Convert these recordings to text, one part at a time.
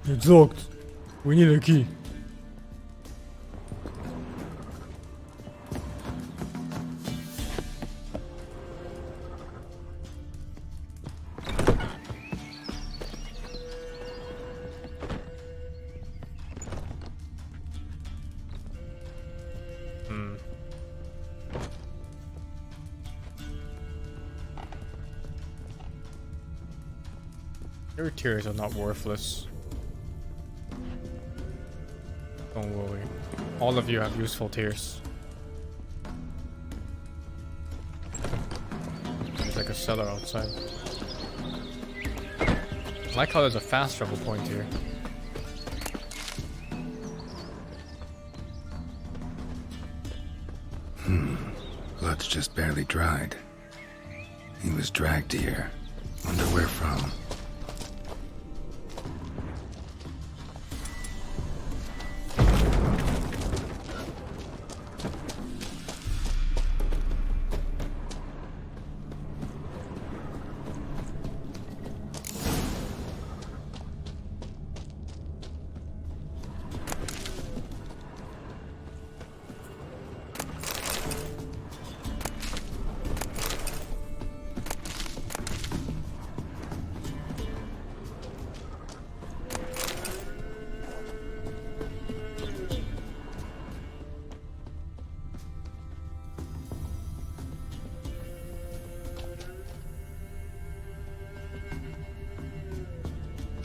It's locked. We need a key. Your tears are not worthless. Don't worry. All of you have useful tears. There's like a cellar outside. I like how there's a fast travel point here. Blood's just barely dried. He was dragged here. Wonder where from.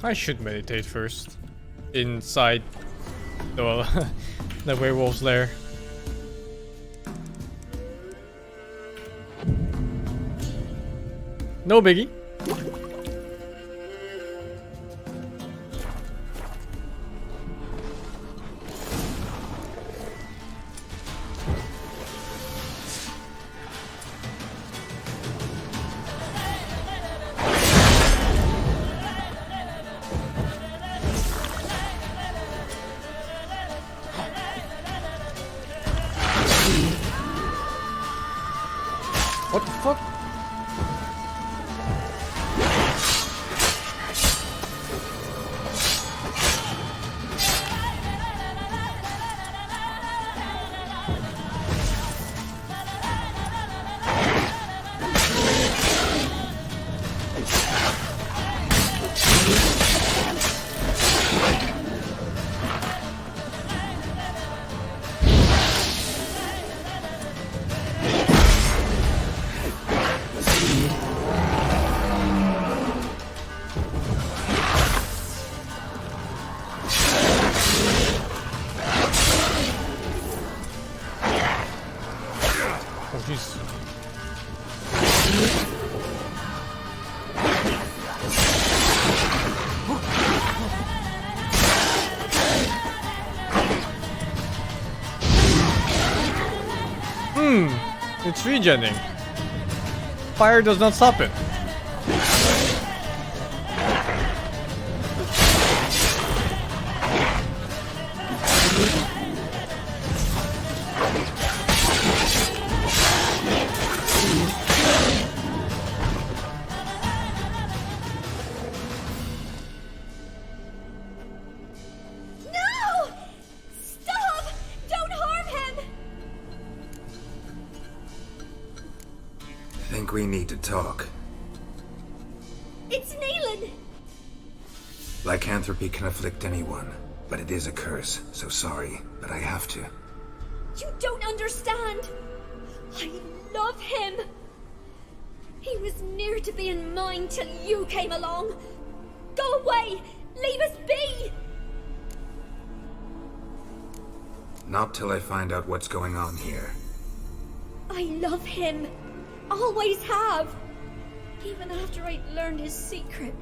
I should meditate first. Inside the, the werewolf's lair. No biggie. What the fuck? It's regenning. Fire does not stop it. We need to talk. It's Neelan! Lycanthropy can afflict anyone, but it is a curse, so sorry, but I have to. You don't understand! I love him! He was near to being mine till you came along! Go away! Leave us be! Not till I find out what's going on here. I love him! Always have! Even after I'd learned his secret.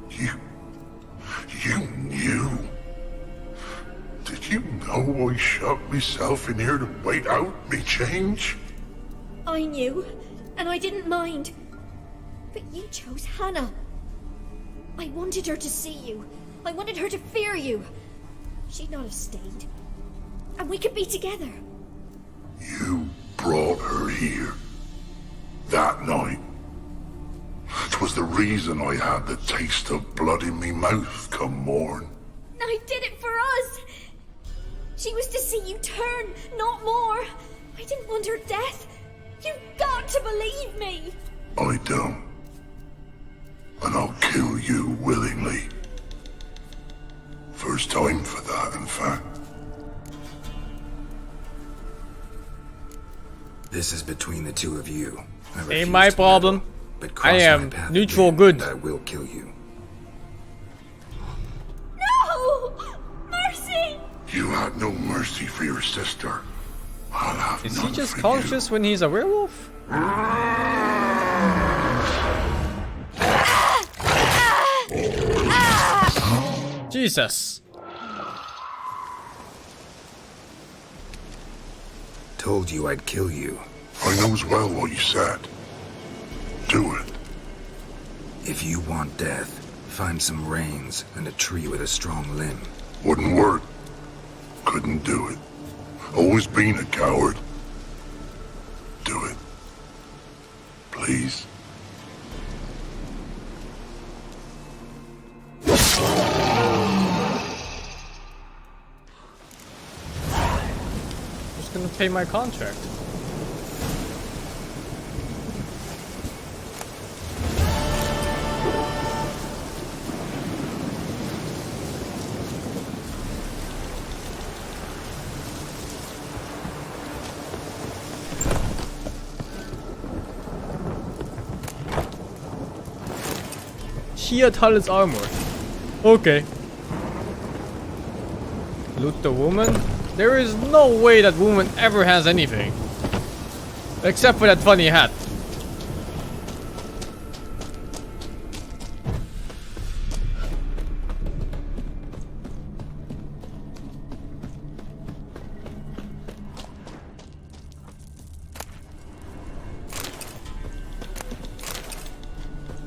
You knew? Did you know I shut myself in here to wait out me change? I knew, and I didn't mind. But you chose Hannah. I wanted her to see you. I wanted her to fear you. She'd not have stayed. And we could be together. You brought her here. That night. which was the reason I had the taste of blood in me mouth come morn. I did it for us. She was to see you turn, not more. I didn't want her death. You've got to believe me. I don't. And I'll kill you willingly. First time for that, in fact. This is between the two of you. I Ain't refuse my to problem. meddle, but I cross am my path neutral again, good. I will kill you. No! Mercy! You had no mercy for your sister. I'll have Is he none just for conscious when he's a werewolf? Jesus. Told you I'd kill you. I knows well what you said. Do it. If you want death, find some reins and a tree with a strong limb. Wouldn't work. Couldn't do it. Always been a coward. Do it. Please. Who's gonna pay my contract? Sheer Tal's armor. Okay. Loot the woman? There is no way that woman ever has anything. Except for that funny hat.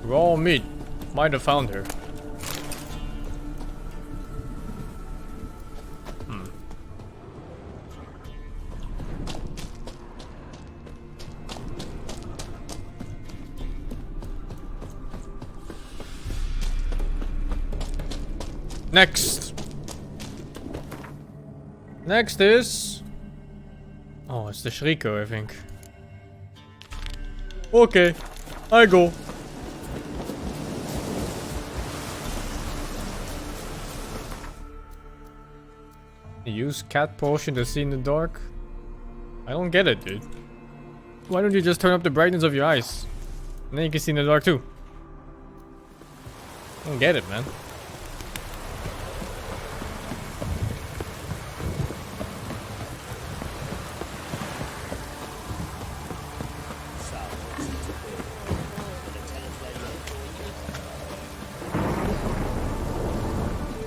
Raw meat. Might have found her. Next. Next is... Oh, it's the Shrieker, I think. Okay, I go. Use cat potion to see in the dark? I don't get it, dude. Why don't you just turn up the brightness of your eyes? And then you can see in the dark too. I don't get it, man.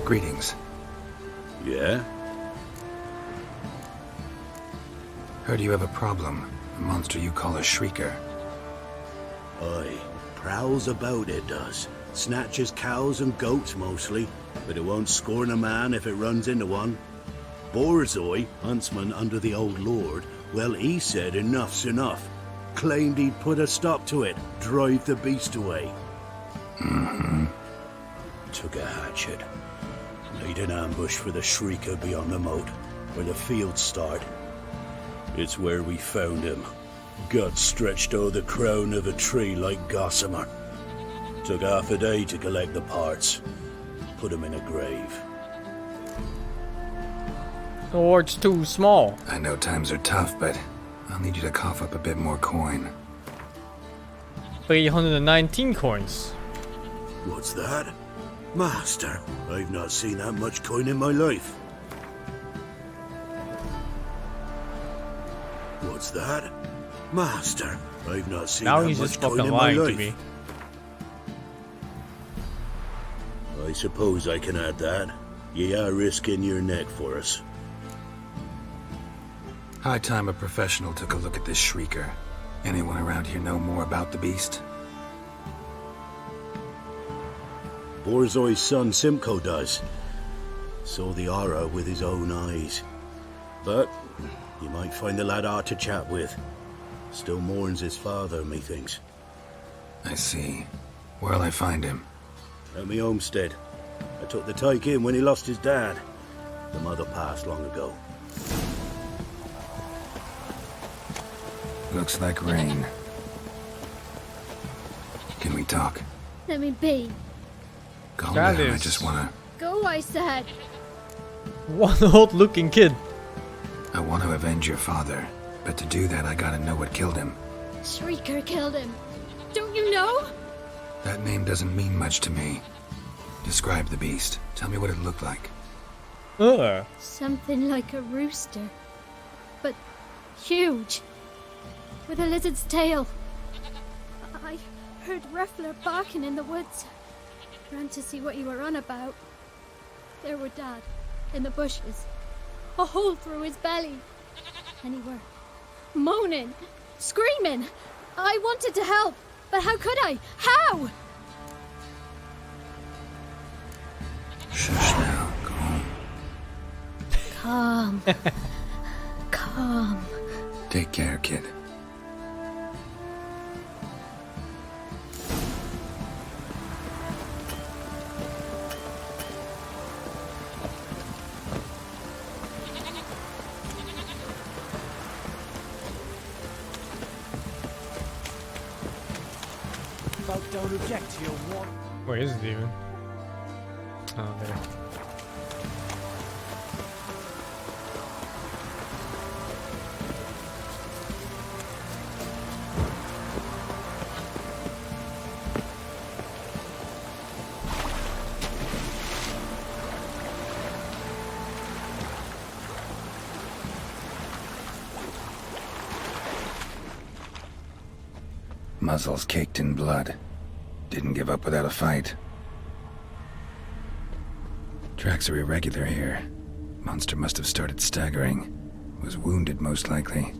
Greetings. Yeah? Heard you have a problem. A monster you call a Shrieker. Aye. Prowls about, it does. Snatches cows and goats mostly, but it won't scorn a man if it runs into one. Borzoi, huntsman under the old lord, well, he said enough's enough. Claimed he'd put a stop to it, drive the beast away. Mm-hmm. Took a hatchet. Laid an ambush for the Shrieker beyond the moat, where the fields start. It's where we found him. Gut stretched o'er the crown of a tree like gossamer. Took half a day to collect the parts. Put him in a grave. The ward's too small. I know times are tough, but I'll need you to cough up a bit more coin. 319 coins. What's that? Master, I've not seen that much coin in my life. What's that? Master, I've not seen Now that he's much just coin fucking in my lying to life. me. I suppose I can add that. Ye are risking your neck for us. High time a professional took a look at this Shrieker. Anyone around here know more about the beast? Borzoi's son Simcoe does. Saw the aura with his own eyes. But you might find the lad hard to chat with. Still mourns his father, methinks. I see. Where'll I find him? At me homestead. I took the tyke in when he lost his dad. The mother passed long ago. Looks like rain. Can we talk? Let me be. Calm That down, I is- just wanna... Go, I said. One old looking kid. I want to avenge your father. But to do that, I gotta know what killed him. Shrieker killed him. Don't you know? That name doesn't mean much to me. Describe the beast. Tell me what it looked like. Something like a rooster. But huge. With a lizard's tail. I heard Ruffler barking in the woods. Ran to see what you were on about. There were Dad, in the bushes. A hole through his belly. And he were moaning, screaming. I wanted to help, but how could I? How? Shush now. Go home. Calm. Calm. Take care, kid. Folk don't object to your one. Where is it even? Oh, there. Muzzles caked in blood. Didn't give up without a fight. Tracks are irregular here. Monster must have started staggering. Was wounded, most likely.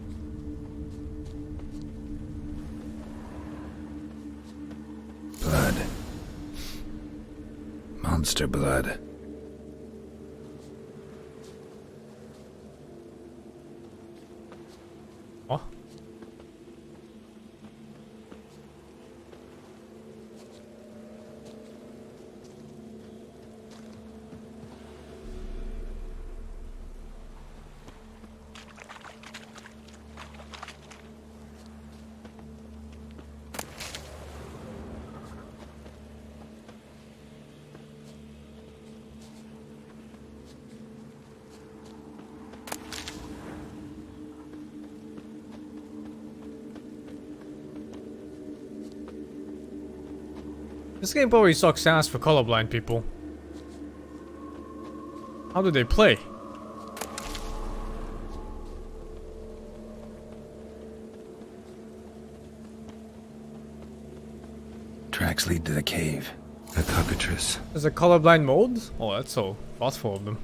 Blood. Monster blood. Oh. This game probably sucks ass for colorblind people. How do they play? Tracks lead to the cave. The cockatrice. There's a colorblind mode? Oh, that's so thoughtful of them.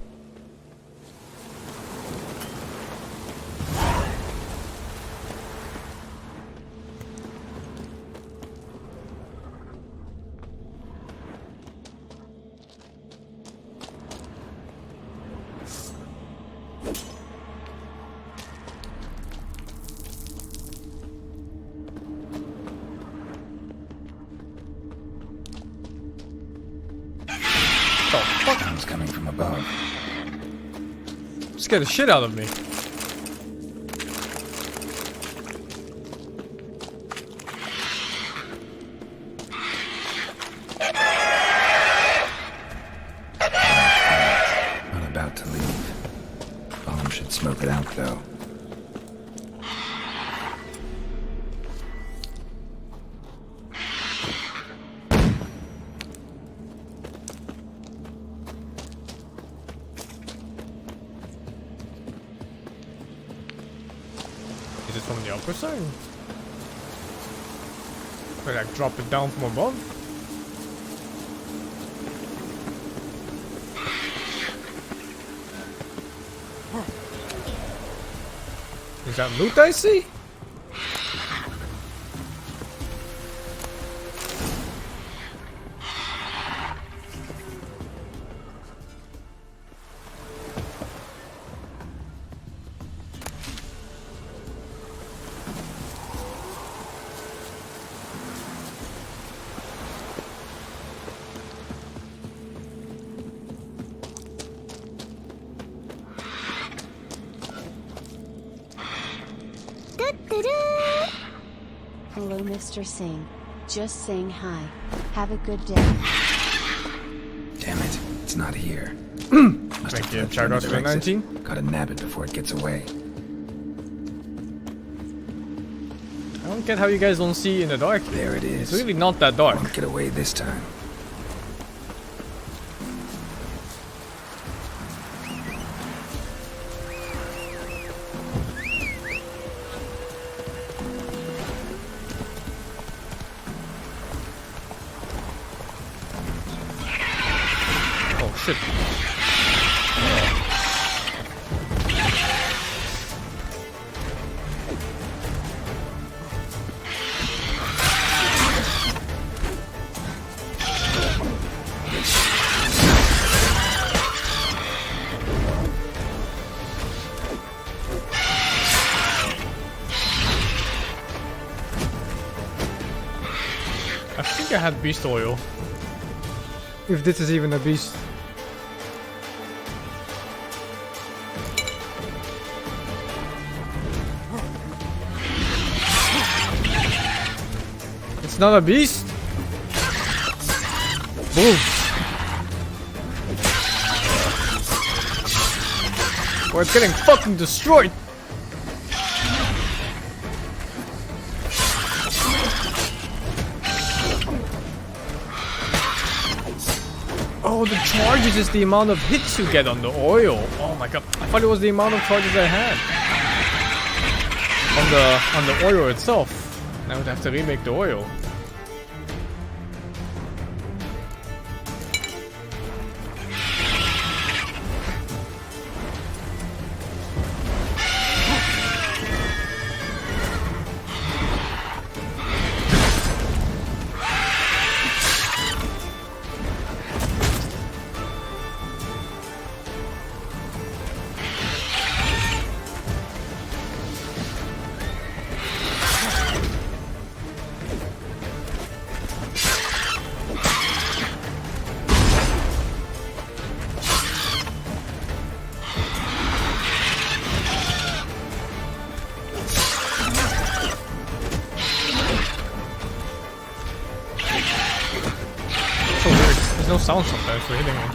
Sounds coming from above. Scared the shit out of me. Not about to leave. Bomb should smoke it out, though. Is it from the upper side? Or like drop it down from above? Is that loot I see? Hello, Mr. Sing. Just saying hi. Have a good day. Damn it, it's not here. Must Thank have you, flipped through another Chargox exit. 19. Gotta nab it before it gets away. I don't get how you guys don't see in the dark. There it It's is. really not that dark. Won't get away this time. Oh shit. I think I had beast oil. If this is even a beast. It's not a beast? Boom. Or it's getting fucking destroyed. Oh, the charges is the amount of hits you get on the oil. Oh my god. I thought it was the amount of charges I had. On the oil itself. I would have to remake the oil. So weird. There's no sound sometimes for hitting him.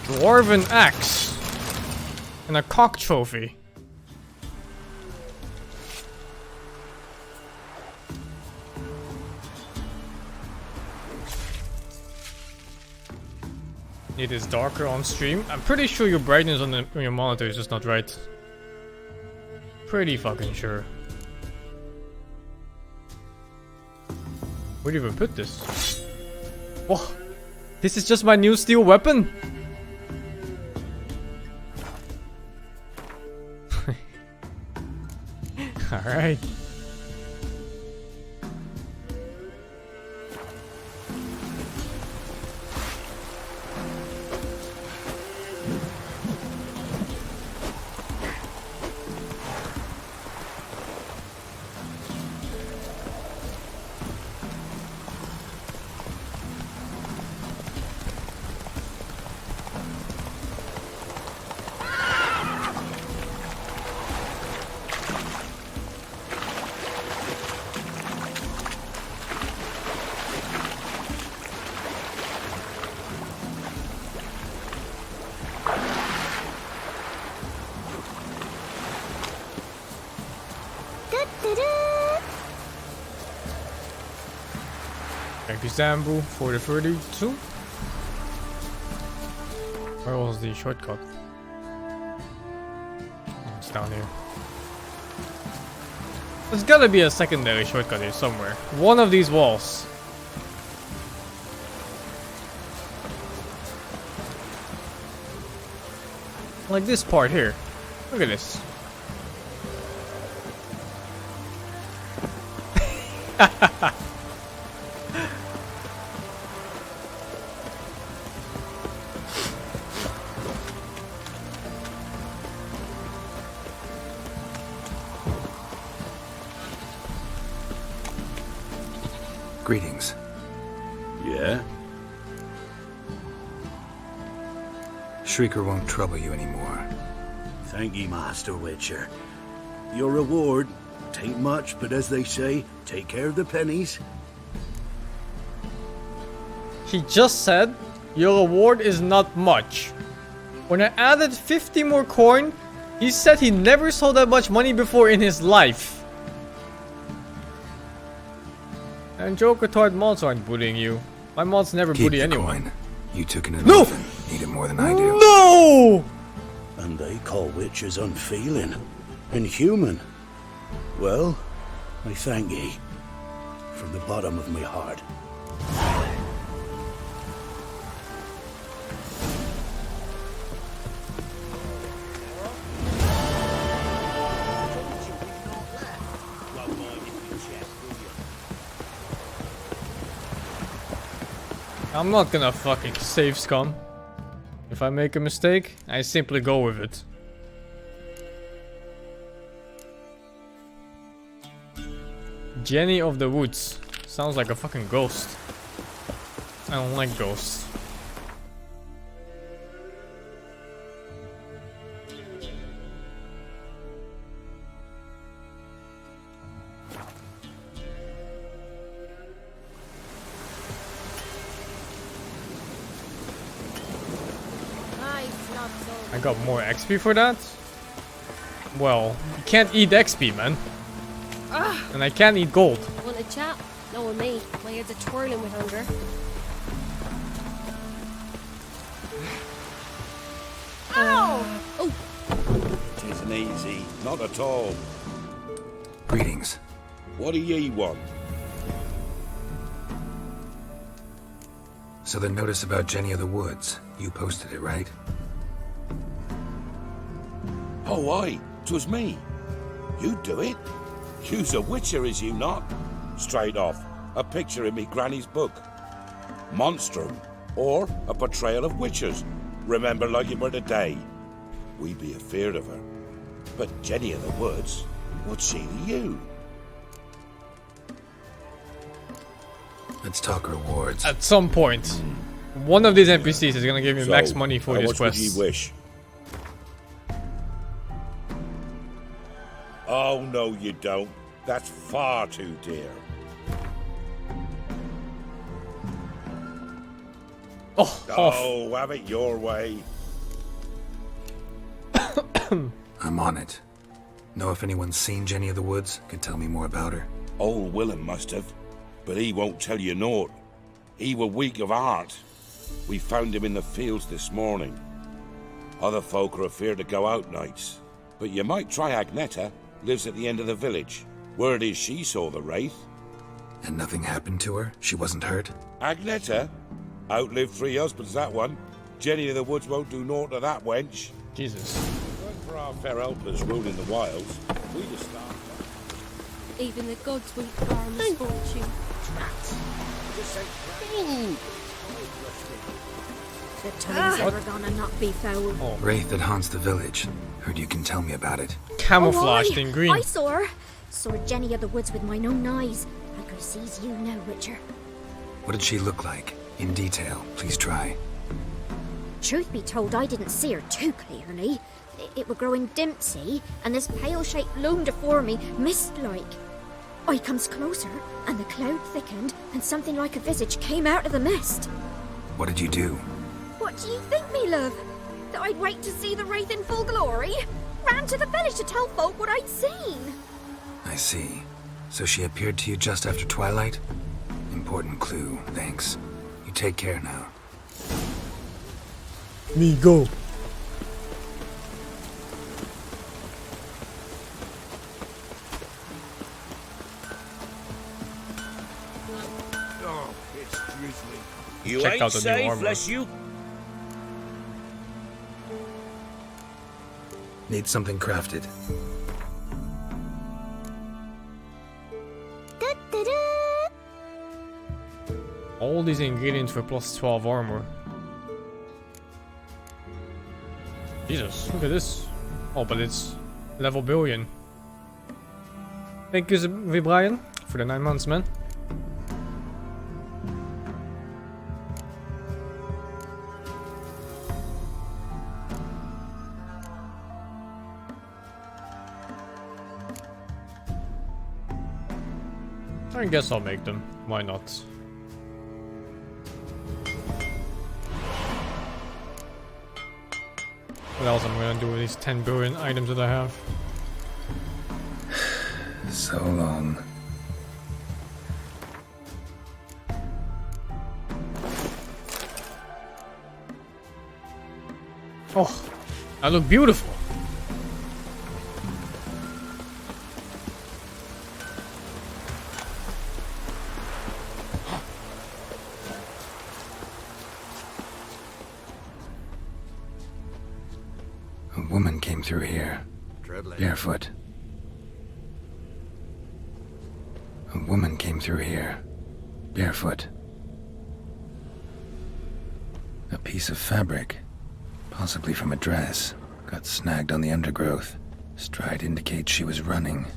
Dwarven axe and a cock trophy. It is darker on stream. I'm pretty sure your brightness on your monitor is just not right. Pretty fucking sure. Where do you even put this? Oh, this is just my new steel weapon? Alright. Thank you, Zambu, for the 32. Where was the shortcut? Oh, it's down here. There's gotta be a secondary shortcut here somewhere. One of these walls. Like this part here. Look at this. Greetings. Yeah? Shrieker won't trouble you anymore. Thank ye, Master Witcher. Your reward, tain't much, but as they say, take care of the pennies. He just said, your reward is not much. When I added 50 more coin, he said he never saw that much money before in his life. And Joker thought mods aren't bullying you. My mods never Keep bully the anyone. coin. You took it in No! nothing. Need it more than I do. No! And they call witches unfeeling, inhuman. Well, I thank ye, from the bottom of my heart. I'm not gonna fucking save scum. If I make a mistake, I simply go with it. Jenny of the Woods. Sounds like a fucking ghost. I don't like ghosts. I got more XP for that? Well, you can't eat XP, man. And I can't eat gold. Want a chat? No one me. My head's a twirling with hunger. Ow! Oh! It isn't easy, not at all. Greetings. What do ye want? So the notice about Jenny of the Woods, you posted it, right? Oh, aye, 'twas me. You do it? You's a witcher, is you not? Straight off, a picture in me granny's book. Monstrum, or a portrayal of witchers. Remember like it were today. We be afeard of her. But Jenny of the Woods, what's she to you? Let's talk rewards. At some point, one of these NPCs is gonna give me max money for how this much would quest. ye wish? Oh, no, you don't. That's far too dear. Oh, Oh, have it your way. I'm on it. Know if anyone's seen Jenny of the Woods? Could tell me more about her. Old Willem must have, but he won't tell you naught. He were weak of heart. We found him in the fields this morning. Other folk are afeard to go out nights, but you might try Agneta. Lives at the end of the village. Word is she saw the wraith. And nothing happened to her? She wasn't hurt? Agneta? Outlived 3 husbands, that one. Jenny of the Woods won't do naught to that wench. Jesus. Good for our fair helpers ruling the wilds. We just start. Even the gods weep for our misfortune. The time's ever gonna not be foul. Wraith that haunts the village. Heard you can tell me about it. Camouflaged Oh, in green. I saw her. Saw Jenny of the Woods with mine own eyes. Like I sees you now, Witcher. What did she look like? In detail, please try. Truth be told, I didn't see her too clearly. It were growing dim, see, and this pale shape loomed afore me, mist-like. I comes closer, and the cloud thickened, and something like a visage came out of the mist. What did you do? What do you think, me love? That I'd wait to see the wraith in full glory? Ran to the village to tell folk what I'd seen. I see. So she appeared to you just after twilight? Important clue, thanks. You take care now. Me go. Oh, it's drizzly. You Check ain't out the new safe, armor. bless you. Need something crafted. All these ingredients for plus 12 armor. Jesus, look at this. Oh, but it's level billion. Thank you, Brian, for the 9 months, man. I guess I'll make them. Why not? What else am I gonna do with these 10 billion items that I have? So long. Oh, I look beautiful. A woman came through here, barefoot. A woman came through here, barefoot. A piece of fabric, possibly from a dress, got snagged on the undergrowth. Stride indicates she was running.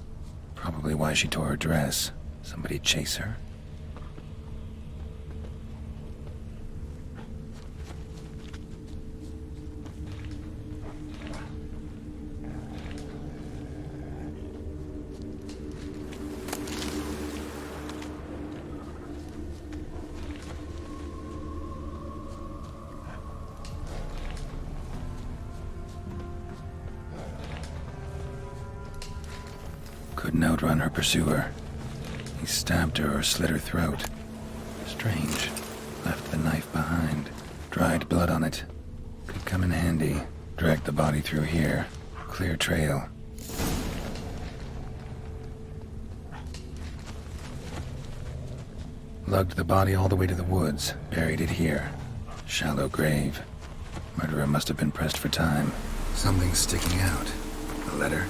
Probably why she tore her dress. Somebody chase her? Couldn't outrun her pursuer. He stabbed her or slit her throat. Strange. Left the knife behind. Dried blood on it. Could come in handy. Dragged the body through here. Clear trail. Lugged the body all the way to the woods. Buried it here. Shallow grave. Murderer must have been pressed for time. Something's sticking out. A letter?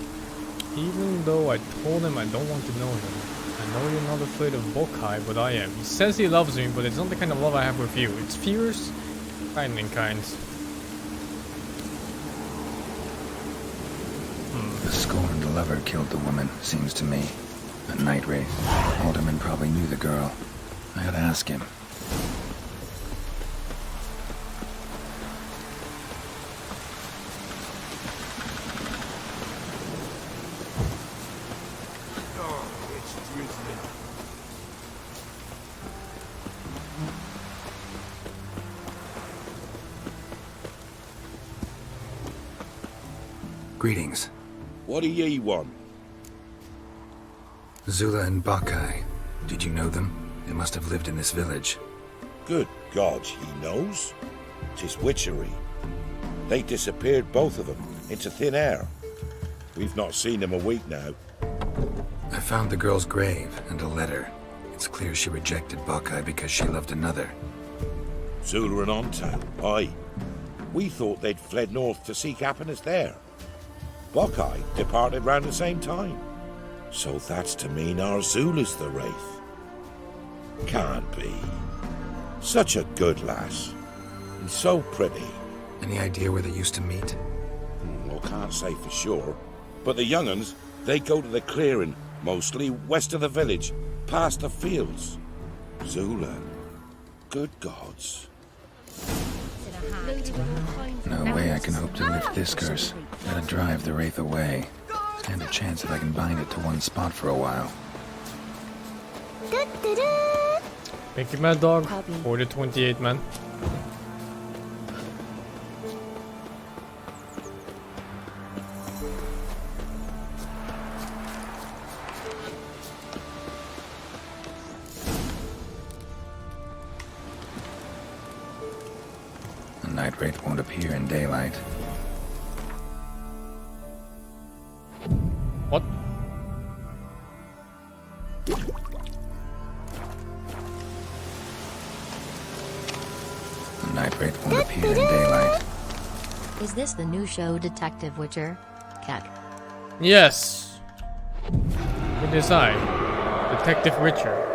Even though I told him I don't want to know him. I know you're not afraid of Bokai, but I am. He says he loves me, but it's not the kind of love I have with you. It's fierce, frightening kind. The scorned lover killed the woman, seems to me. A night wraith. Alderman probably knew the girl. I ought to ask him. Greetings. What do ye want? Zula and Bakai. Did you know them? They must have lived in this village. Good God, he knows. 'Tis witchery. They disappeared, both of them, into thin air. We've not seen them a week now. I found the girl's grave and a letter. It's clear she rejected Bakai because she loved another. Zula and Ontown, aye. We thought they'd fled north to seek happiness there. Bakai departed round the same time. So that's to mean our Zula's the wraith. Can't be. Such a good lass. And so pretty. Any idea where they used to meet? Well, can't say for sure. But the young'uns, they go to the clearing, mostly west of the village, past the fields. Zula. Good gods. No way I can hope to lift this curse. Gotta drive the wraith away. Stand a chance if I can bind it to one spot for a while. Thank you, Mad Dog, Copy. for the 28, man. The night wraith won't appear in daylight. What? The night wraith won't appear in daylight. Is this the new show Detective Witcher? Keck. Yes. What is I? Detective Witcher.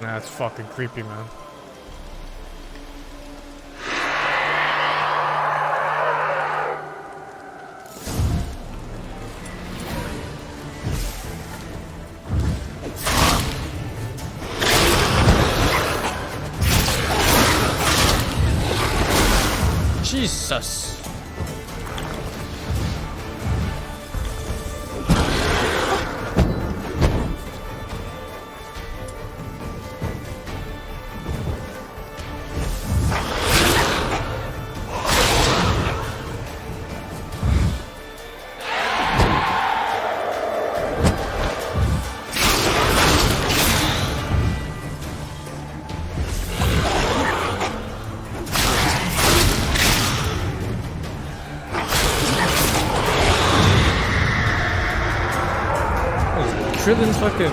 Nah, it's fucking creepy, man. Jesus. Trillin's fucking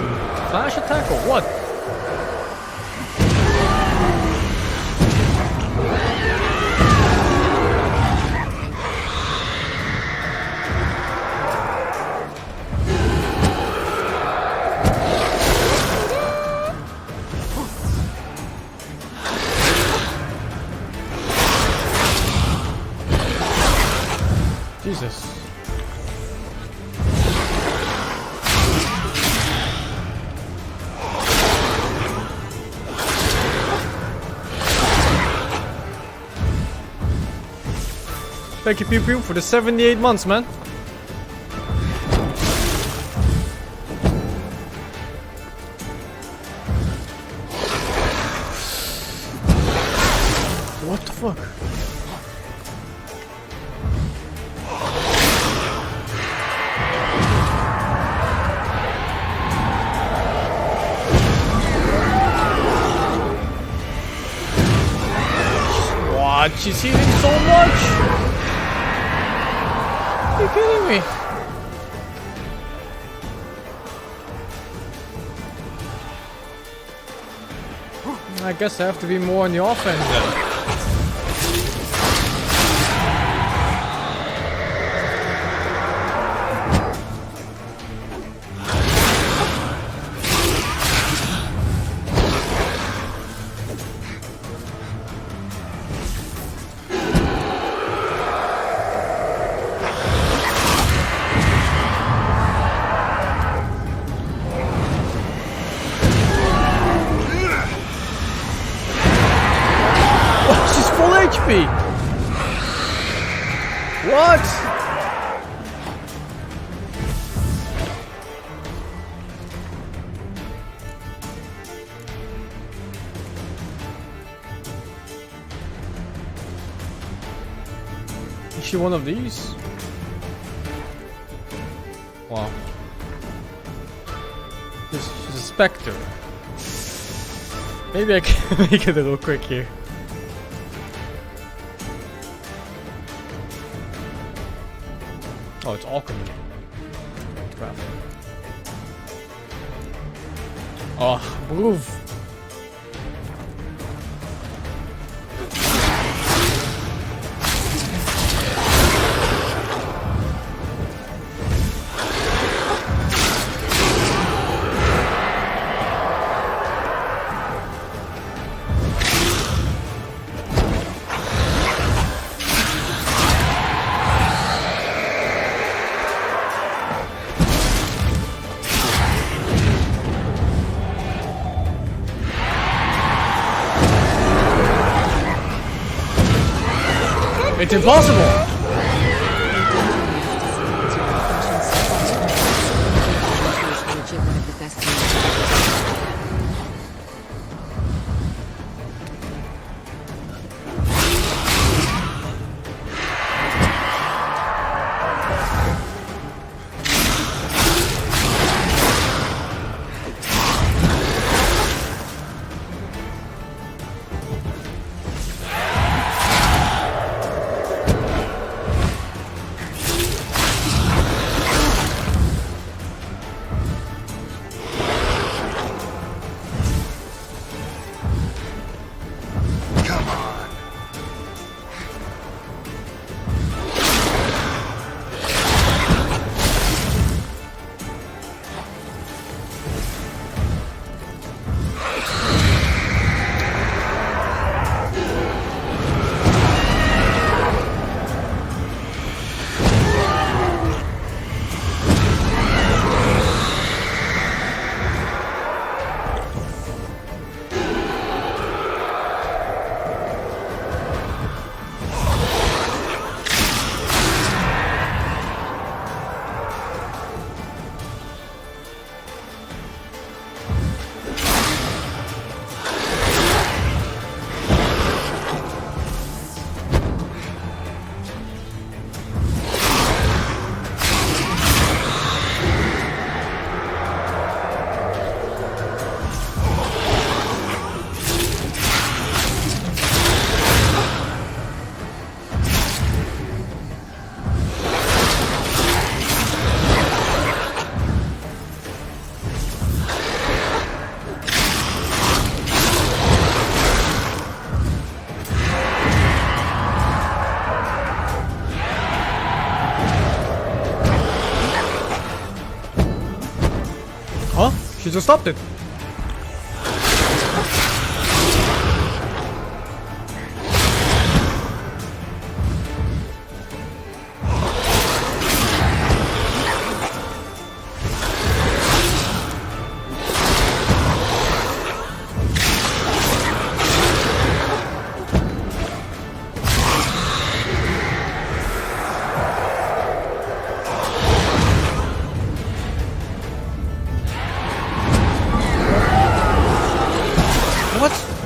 flash attack or what? Jesus. Thank you, Pew Pew, for the 78 months, man. What the fuck? What? She's healing so much? Are you kidding me? I guess I have to be more on the offense then. What? Is she one of these? Wow. She's a specter. Maybe I can make it a little quick here. Oh, it's alchemy. Crap. Oh, move! It's impossible! She just stopped it.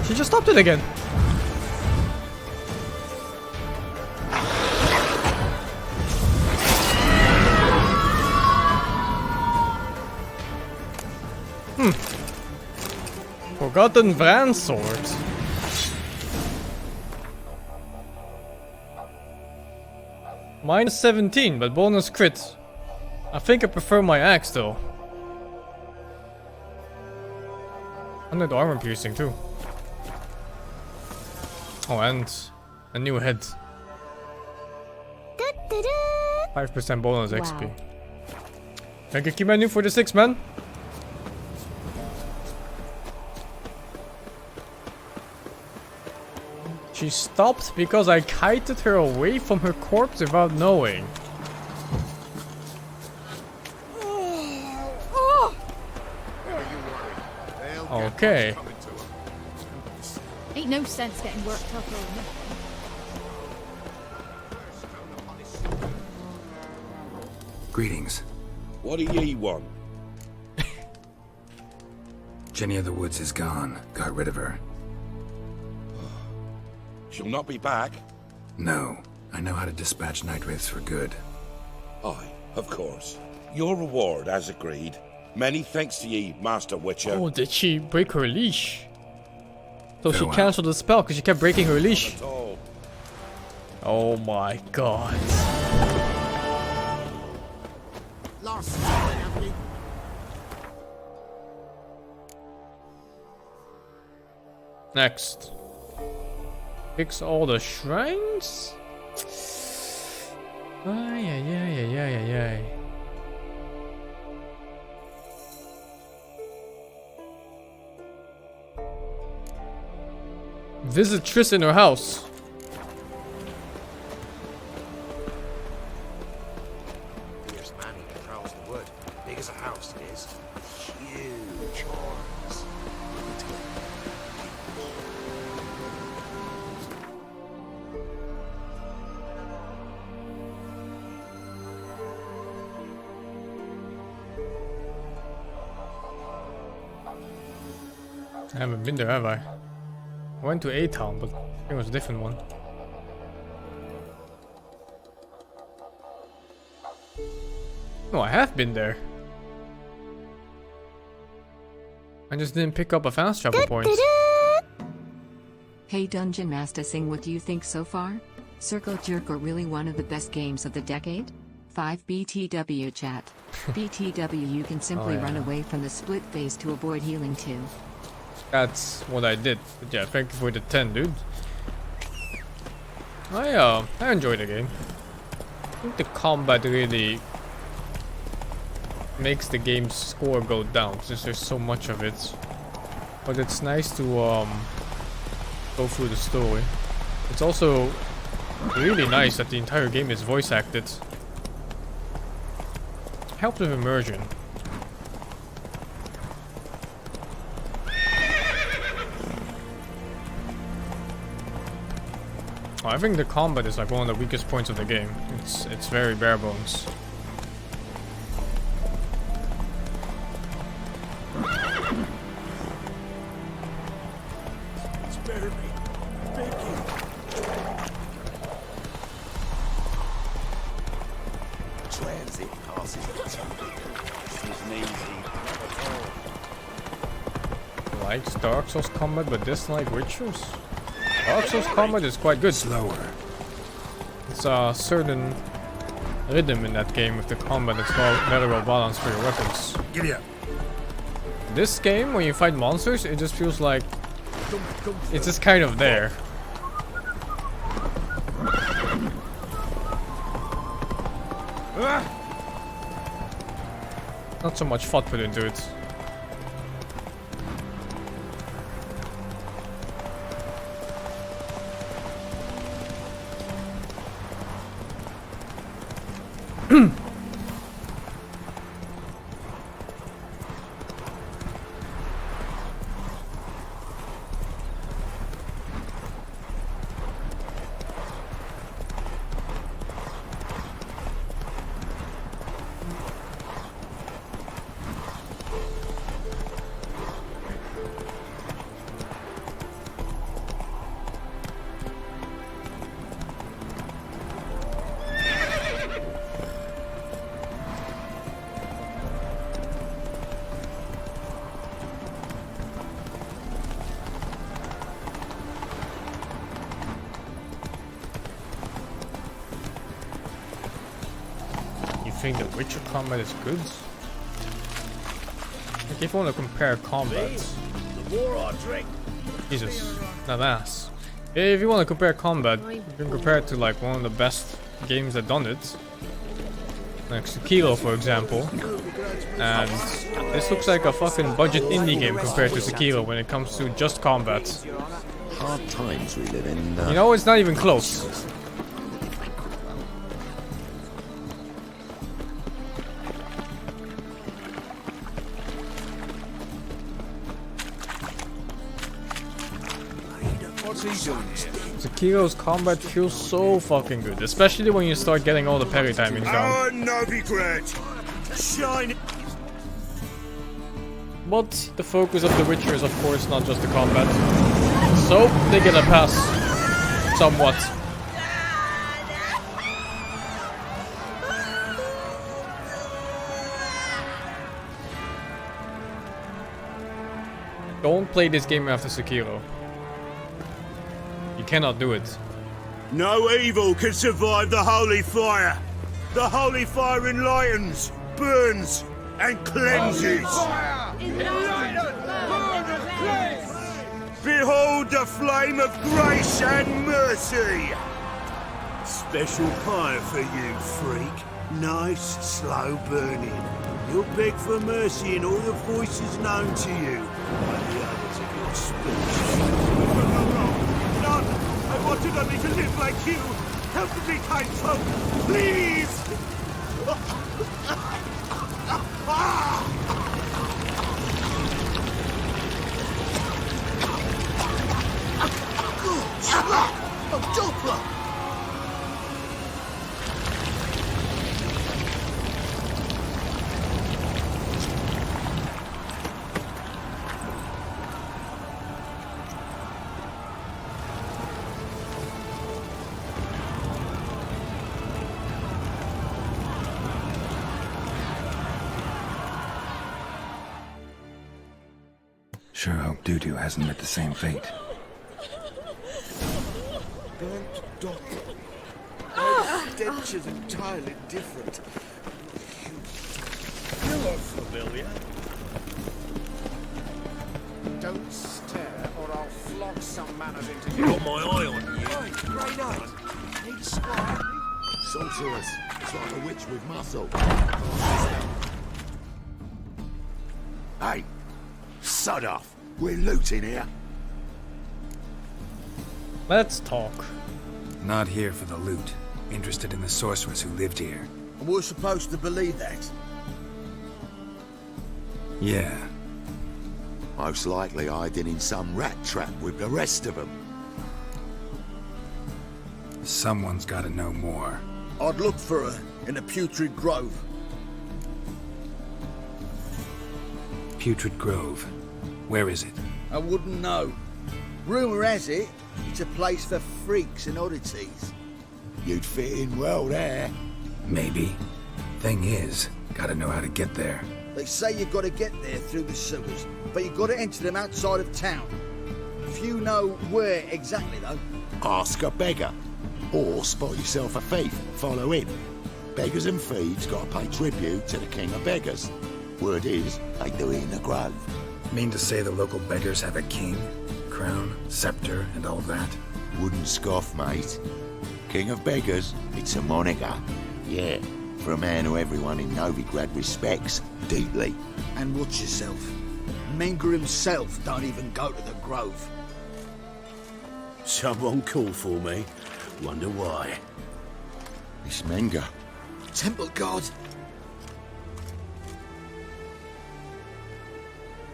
She just stopped it again. Forgotten Brand Sword. Minus 17, but bonus crit. I think I prefer my axe though. 100 armor piercing too. Oh, and a new head. 5% bonus XP. Wow. Thank you, Kimanu, for the 6, man. She stopped because I kited her away from her corpse without knowing. Okay. Ain't no sense getting worked up over it. Greetings. What do ye want? Jenny of the Woods is gone. Got rid of her. She'll not be back. No. I know how to dispatch night wraiths for good. Aye, of course. Your reward, as agreed. Many thanks to ye, Master Witcher. Oh, did she break her leash? So she Farewell. cancelled the spell because she kept breaking her leash. At all. Oh my god. Next. Fix all the shrines? Ay, ay, ay, ay, ay, ay, ay. Visit Triss in her house. Here's Manny that prowls the wood. Big as a house it is. Huge horns. I haven't been there, have I? I went to A-Town, but I think it was a different one. No, I have been there. I just didn't pick up a fast travel point. Hey Dungeon Master Sing, what do you think so far? Circle Jerk are really one of the best games of the decade? 5 BTW chat. BTW, you can simply run away from the split phase to avoid healing too. That's what I did. But yeah, thank you for the 10, dude. I enjoyed the game. I think the combat really makes the game's score go down since there's so much of it. But it's nice to go through the story. It's also really nice that the entire game is voice acted. Helps with immersion. I think the combat is like one of the weakest points of the game. It's very bare bones. Spare me. Thank you. Transit passes This isn't easy. Likes Dark Souls combat but dislike Witchers? Dark Souls combat is quite good. Slower. It's a certain rhythm in that game with the combat that's very well balanced for your weapons. Giddy up. This game, when you fight monsters, it just feels like it's just kind of there. Not so much thought put into it. think the Witcher combat is good? Like if you want to compare combat, Jesus, not ass. If you want to compare combat, you can compare it to like one of the best games that done it, like Sekiro for example. And this looks like a fucking budget indie game compared to Sekiro when it comes to just combat. Hard times we live in. You know, it's not even close. Sekiro's combat feels so fucking good, especially when you start getting all the parry timings down. Novigrad! Shine! But the focus of The Witcher is of course not just the combat. So they get a pass. Somewhat. Don't play this game after Sekiro. You cannot do it. No evil can survive the holy fire. The holy fire enlightens, burns, and cleanses. Behold the flame of grace and mercy. Special fire for you, freak. Nice, slow burning. You'll beg for mercy in all the voices known to you by the others of your species. I wanted only to live like you. Help me, kind folk, please! Sure hope Dudu hasn't met the same fate. Burnt dog. My stench is entirely different. You look familiar. Don't stare or I'll flog some manners into you. Got my eye on you. Right, grey night. Need a squire? Sorceress. It's like a witch with muscle. Hey, sod off. We're looting here. Let's talk. Not here for the loot. Interested in the sorceress who lived here. And we're supposed to believe that? Yeah. Most likely hiding in some rat trap with the rest of them. Someone's gotta know more. I'd look for her in the Putrid Grove. Putrid Grove. Where is it? I wouldn't know. Rumour has it, it's a place for freaks and oddities. You'd fit in well there. Maybe. Thing is, gotta know how to get there. They say you've got to get there through the sewers, but you've got to enter them outside of town. Few know where exactly, though. Ask a beggar. Or spot yourself a thief, follow him. Beggars and thieves gotta pay tribute to the king of beggars. Word is, they do it in the grove. Mean to say the local beggars have a king, crown, scepter, and all that? Wouldn't scoff, mate. King of beggars, it's a moniker. Yeah, for a man who everyone in Novigrad respects deeply. And watch yourself. Menga himself don't even go to the grove. Someone called for me. Wonder why. This Menga, Temple God.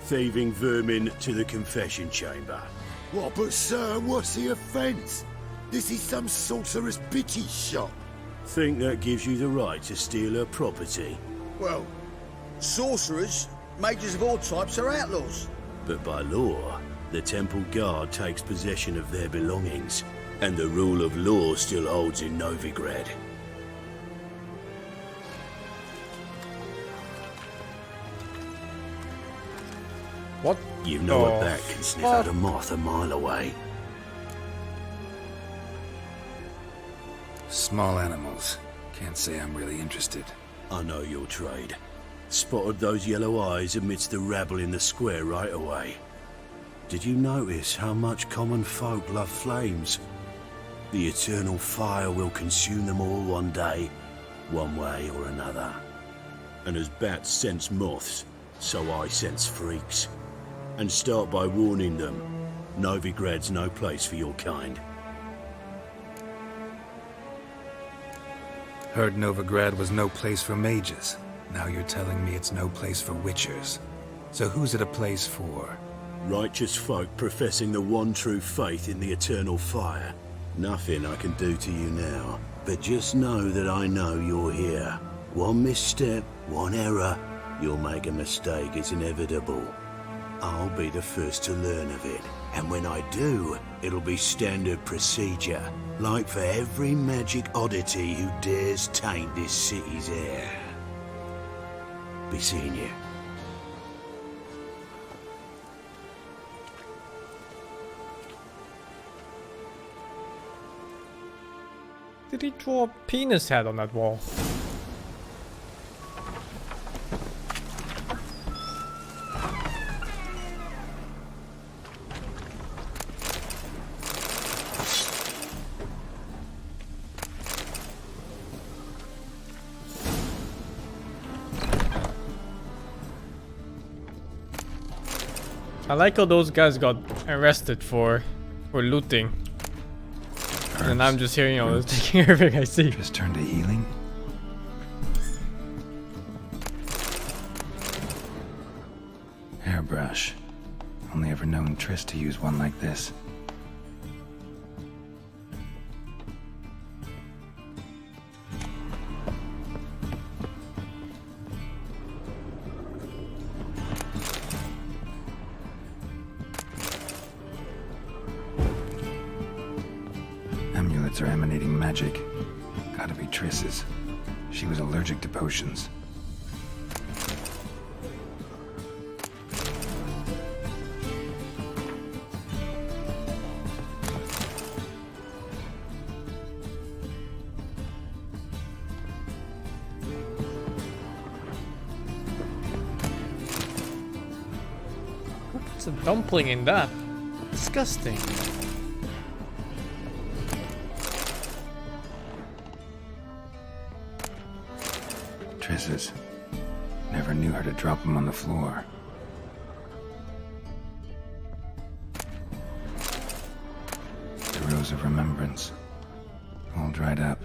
Thieving vermin to the confession chamber. What, but sir, what's the offence? This is some sorcerer's bitty shop. Think that gives you the right to steal her property? Well, sorcerers, mages of all types are outlaws. But by law, the temple guard takes possession of their belongings, and the rule of law still holds in Novigrad. What? You know a bat can sniff out a moth a mile away. Small animals. Can't say I'm really interested. I know your trade. Spotted those yellow eyes amidst the rabble in the square right away. Did you notice how much common folk love flames? The eternal fire will consume them all one day, one way or another. And as bats sense moths, so I sense freaks. And start by warning them, Novigrad's no place for your kind. Heard Novigrad was no place for mages. Now you're telling me it's no place for witchers. So who's it a place for? Righteous folk professing the one true faith in the eternal fire. Nothing I can do to you now, but just know that I know you're here. One misstep, one error, you'll make a mistake, it's inevitable. I'll be the first to learn of it, and when I do, it'll be standard procedure, like for every magic oddity who dares taint this city's air. Be seeing you. Did he draw a penis head on that wall? I like how those guys got arrested for looting. And I'm just here, you know, taking everything I see. Just turn to healing? Hairbrush. Only ever known Triss to use one like this. Amulets are emanating magic. Gotta be Triss's. She was allergic to potions. Who puts a dumpling in that? Disgusting. Triss's. Never knew her to drop them on the floor. The rose of remembrance. All dried up.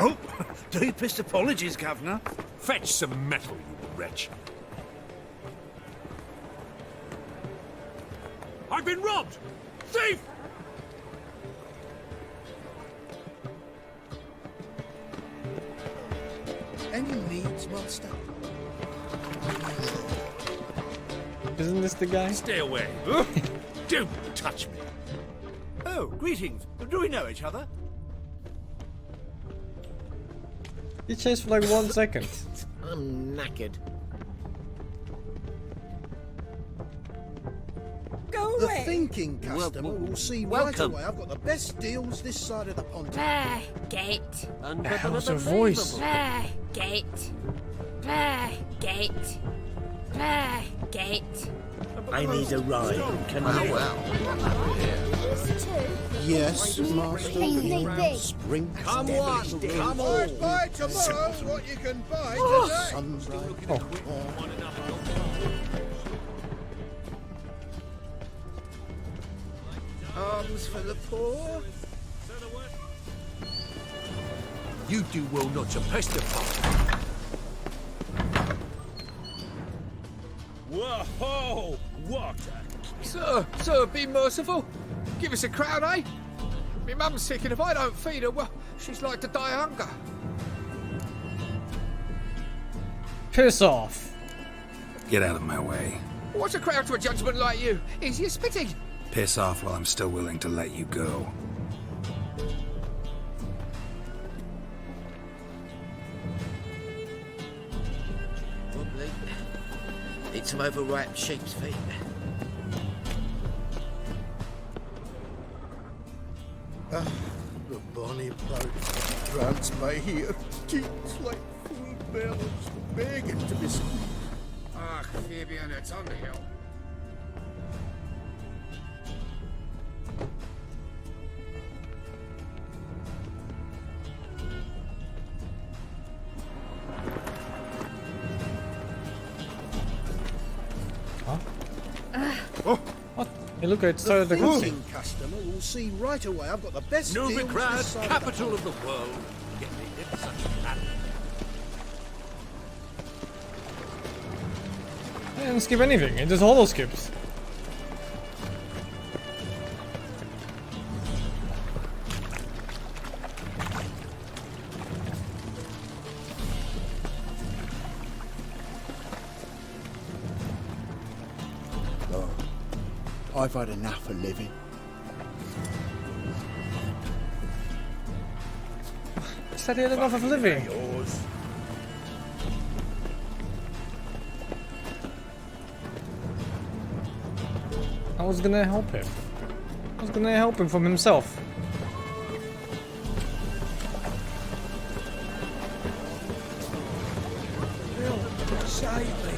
Oh, deepest apologies, Governor. Fetch some metal, you wretch. I've been robbed! Thief! Any needs, master? Isn't this the guy? Stay away. Don't touch me. Oh, Oh, greetings. Do we know each other? He chased for like 1 second. I'm knackered. Go The away. thinking customer will see right away I've got the best deals this side of the pond. Gate. The hell's her voice? Gate. Gate. Gate. I need a ride. Can Yes, master. Spring. Come on, come on. Buy tomorrow what you can buy today. Arms for the poor. You do well not to pestify. Whoa! What? Sir, be merciful. Give us a crown, eh? My mum's sick, and if I don't feed her, well, she's like to die of hunger. Piss off. Get out of my way. What's a crown to a gentleman like you? Easy as spitting. Piss off while I'm still willing to let you go. Wobbly. Need some overripe sheep's feet. The bonny bloke runs by here, cheeks like full bells, begging to be squeezed. Ah, Fabian, it's on the hill. What? Hey, look, it started the cutscene. thinking customer will see right away I've got the best deals this Novigrad, side capital of the world. Get me in such a plan. I didn't skip anything, it just auto skips. I've had enough of living. Is that the enough of living? I was gonna help him. I was gonna help him from himself. Save me.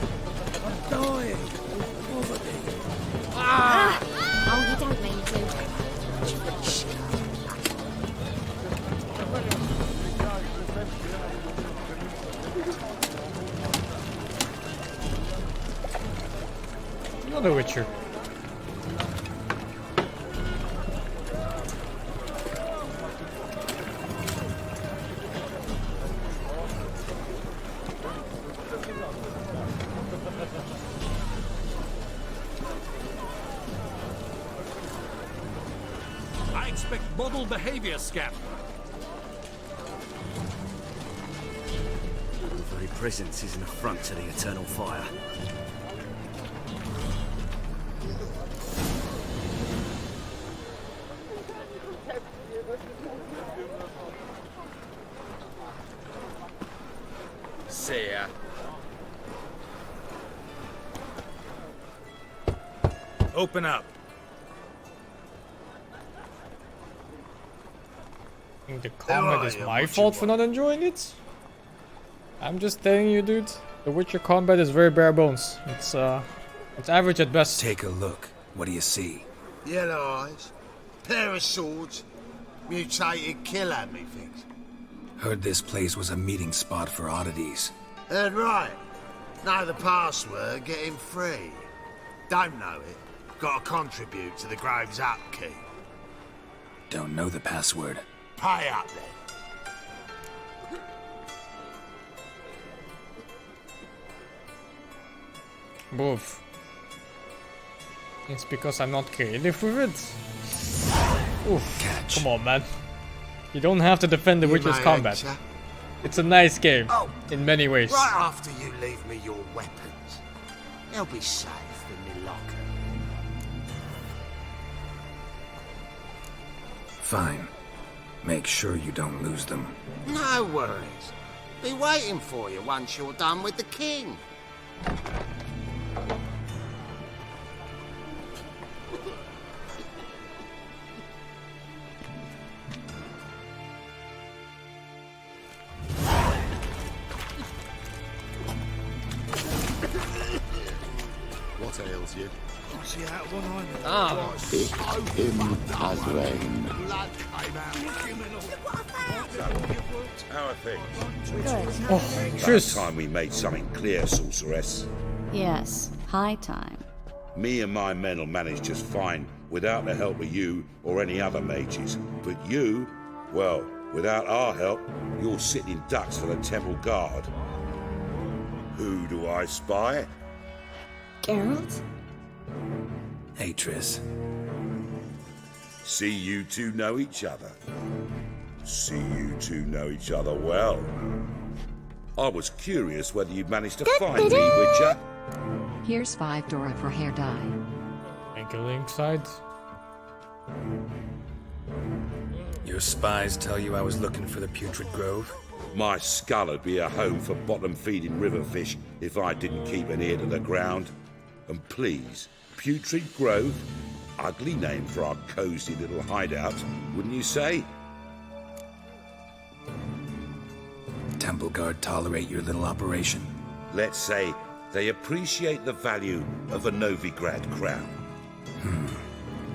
I'm dying. Poverty. Oh, you don't mean to. Another Witcher. I expect model behavior, Scap. The very presence is an affront to the eternal fire. See ya. Open up. I think the combat is my fault for not enjoying it. I'm just telling you, dude. The Witcher combat is very bare bones. It's average at best. Take a look. What do you see? Yellow eyes, pair of swords, mutated killer, methinks. Heard this place was a meeting spot for oddities. Heard right. Know the password, get him free. Don't know it. Got to contribute to the Grove's upkeep. Don't know the password. Pay up then. Boof. It's because I'm not creative with it. Oof. Come on, man. You don't have to defend the Witcher's combat. It's a nice game, in many ways. Right after you leave me your weapons, they'll be safe in my locker. Fine. Make sure you don't lose them. No worries. Be waiting for you once you're done with the king. What ails you? See out one eye. Ah. Pick him as rain. How are things? Good. Oh, About Triss. time we made something clear, sorceress. Yes, high time. Me and my men will manage just fine without the help of you or any other mages. But you, well, without our help, you're sitting ducks for the temple guard. Who do I spy? Geralt? Hey, Triss. See you two know each other. See you two know each other well. I was curious whether you'd managed to find me, Witcher. Here's 5 Dora for hair dye. Make a link side. Your spies tell you I was looking for the Putrid Grove? My skull would be a home for bottom-feeding river fish if I didn't keep an ear to the ground. And please, Putrid Grove? Ugly name for our cosy little hideout, wouldn't you say? Temple Guard tolerate your little operation? Let's say they appreciate the value of a Novigrad crown.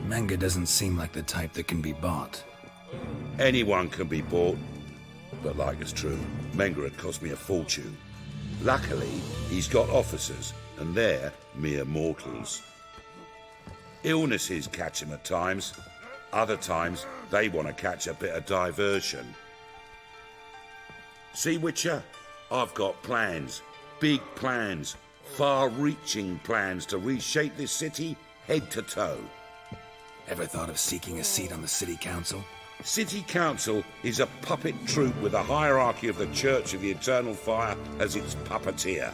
Menga doesn't seem like the type that can be bought. Anyone can be bought, but like it's true, Menga had cost me a fortune. Luckily, he's got officers, and they're mere mortals. Illnesses catch him at times. Other times, they want to catch a bit of diversion. See, Witcher, I've got plans. Big plans. Far-reaching plans to reshape this city head to toe. Ever thought of seeking a seat on the city council? City Council is a puppet troupe with a hierarchy of the Church of the Eternal Fire as its puppeteer.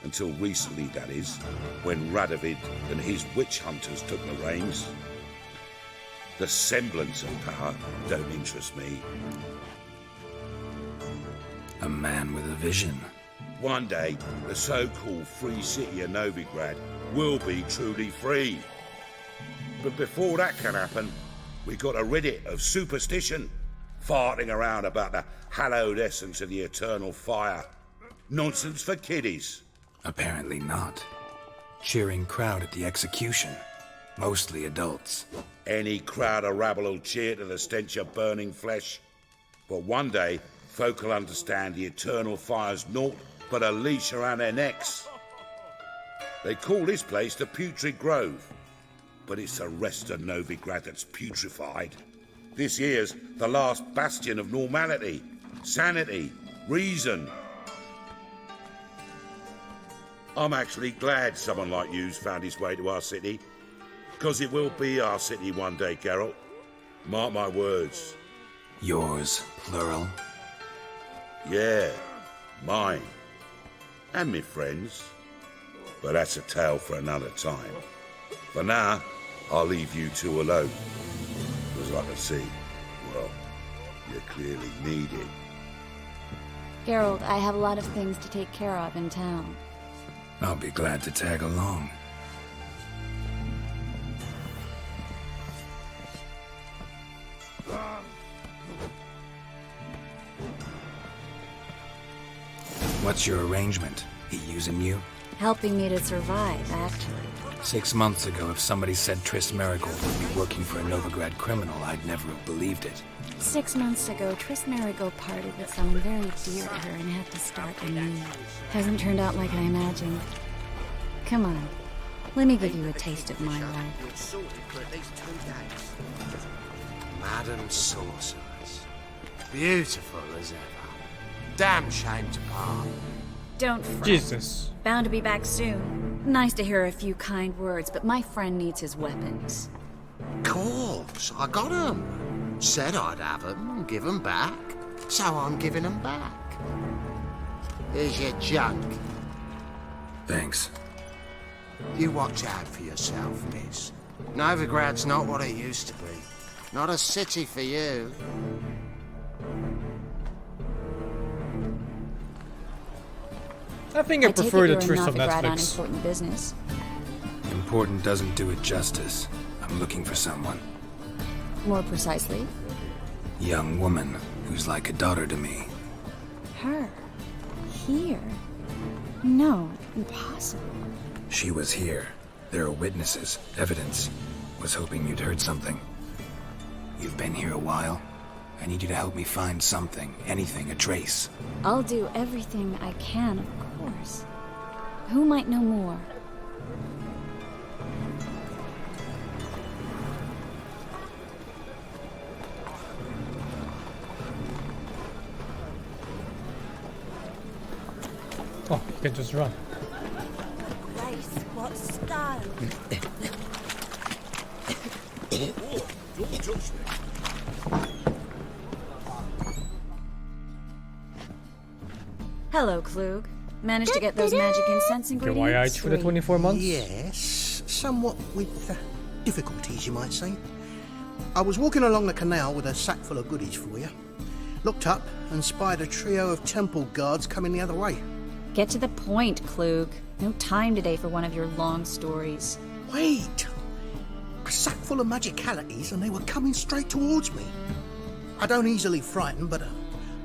Until recently, that is, when Radovid and his witch hunters took the reins. The semblance of power don't interest me. A man with a vision. One day, the so-called free city of Novigrad will be truly free. But before that can happen, we got to rid it of superstition, farting around about the hallowed essence of the eternal fire. Nonsense for kiddies. Apparently not. Cheering crowd at the execution. Mostly adults. Any crowd of rabble will cheer to the stench of burning flesh. But one day, folk will understand the eternal fire's naught but a leash around their necks. They call this place the Putrid Grove, but it's the rest of Novigrad that's putrefied. This here's the last bastion of normality, sanity, reason. I'm actually glad someone like you's found his way to our city, because it will be our city one day, Geralt. Mark my words. Yours, plural. Yeah, mine. And me friends. But that's a tale for another time. For now, I'll leave you two alone. Because I can see, well, you clearly need it. Geralt, I have a lot of things to take care of in town. I'll be glad to tag along. What's your arrangement? He using you? Helping me to survive, actually. 6 months ago, if somebody said Triss Merigold would be working for a Novigrad criminal, I'd never have believed it. 6 months ago, Triss Merigold parted with someone very dear to her and had to start anew. Hasn't turned out like I imagined. Come on, let me give you a taste of my life. Madam Sorceress. Beautiful as ever. Damn shame to part. Don't fret. Jesus. Bound to be back soon. Nice to hear a few kind words, but my friend needs his weapons. Course, I got 'em. Said I'd have 'em and give 'em back. So I'm giving 'em back. Here's your junk. Thanks. You watch out for yourself, miss. Novigrad's not what it used to be. Not a city for you. I think I prefer the Triss of Novigrad on Netflix. important business. Important doesn't do it justice. I'm looking for someone. More precisely, Young woman who's like a daughter to me. her. Here. No, impossible. She was here. There are witnesses, evidence. Was hoping you'd heard something. You've been here a while. I need you to help me find something, anything, a trace. I'll do everything I can, of course. Who might know more? Oh, you can just run. Grace, what style? Don't touch me. Hello, Klug. Managed to get those magic incense ingredients? Your YI for the 24 months? Yes, somewhat with difficulties, you might say. I was walking along the canal with a sack full of goodies for you. Looked up and spied a trio of temple guards coming the other way. Get to the point, Klug. No time today for one of your long stories. Wait! A sack full of magicalities and they were coming straight towards me. I don't easily frighten, but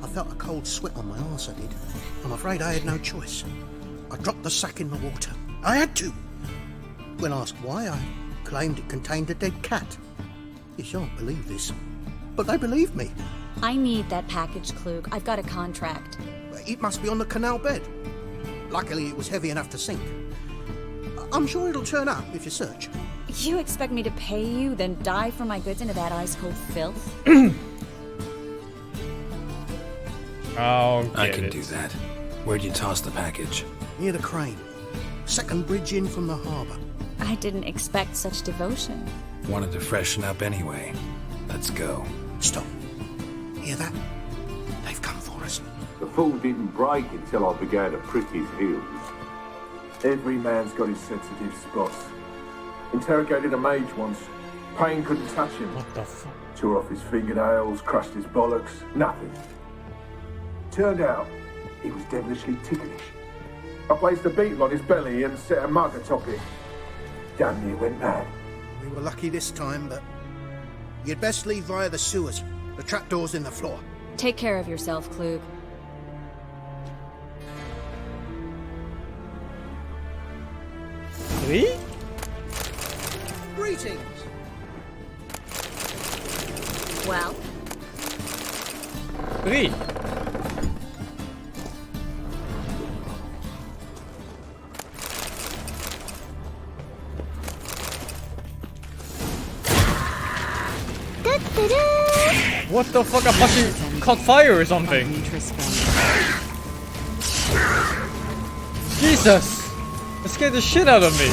I felt a cold sweat on my arse, I did. I'm afraid I had no choice. I dropped the sack in the water. I had to. When asked why, I claimed it contained a dead cat. You shan't believe this, but they believed me. I need that package, Klug. I've got a contract. It must be on the canal bed. Luckily, it was heavy enough to sink. I'm sure it'll turn up if you search. You expect me to pay you, then dive for my goods into that ice-cold filth? I can do that. Where'd you toss the package? Near the crane. Second bridge in from the harbour. I didn't expect such devotion. Wanted to freshen up anyway. Let's go. Stop. Hear that? They've come for us. The fall didn't break until I began to prick his heels. Every man's got his sensitive spots. Interrogated a mage once. Pain couldn't touch him. What the fuck? Tore off his fingernails, crushed his bollocks, nothing. Turned out, he was devilishly ticklish. I placed a beetle on his belly and set a mug atop it. Damn near went mad. We were lucky this time, but you'd best leave via the sewers. The trapdoor's in the floor. Take care of yourself, Klug. Three? Greetings! Well? Three. What the fuck? I fucking caught fire or something. Jesus! That scared the shit out of me.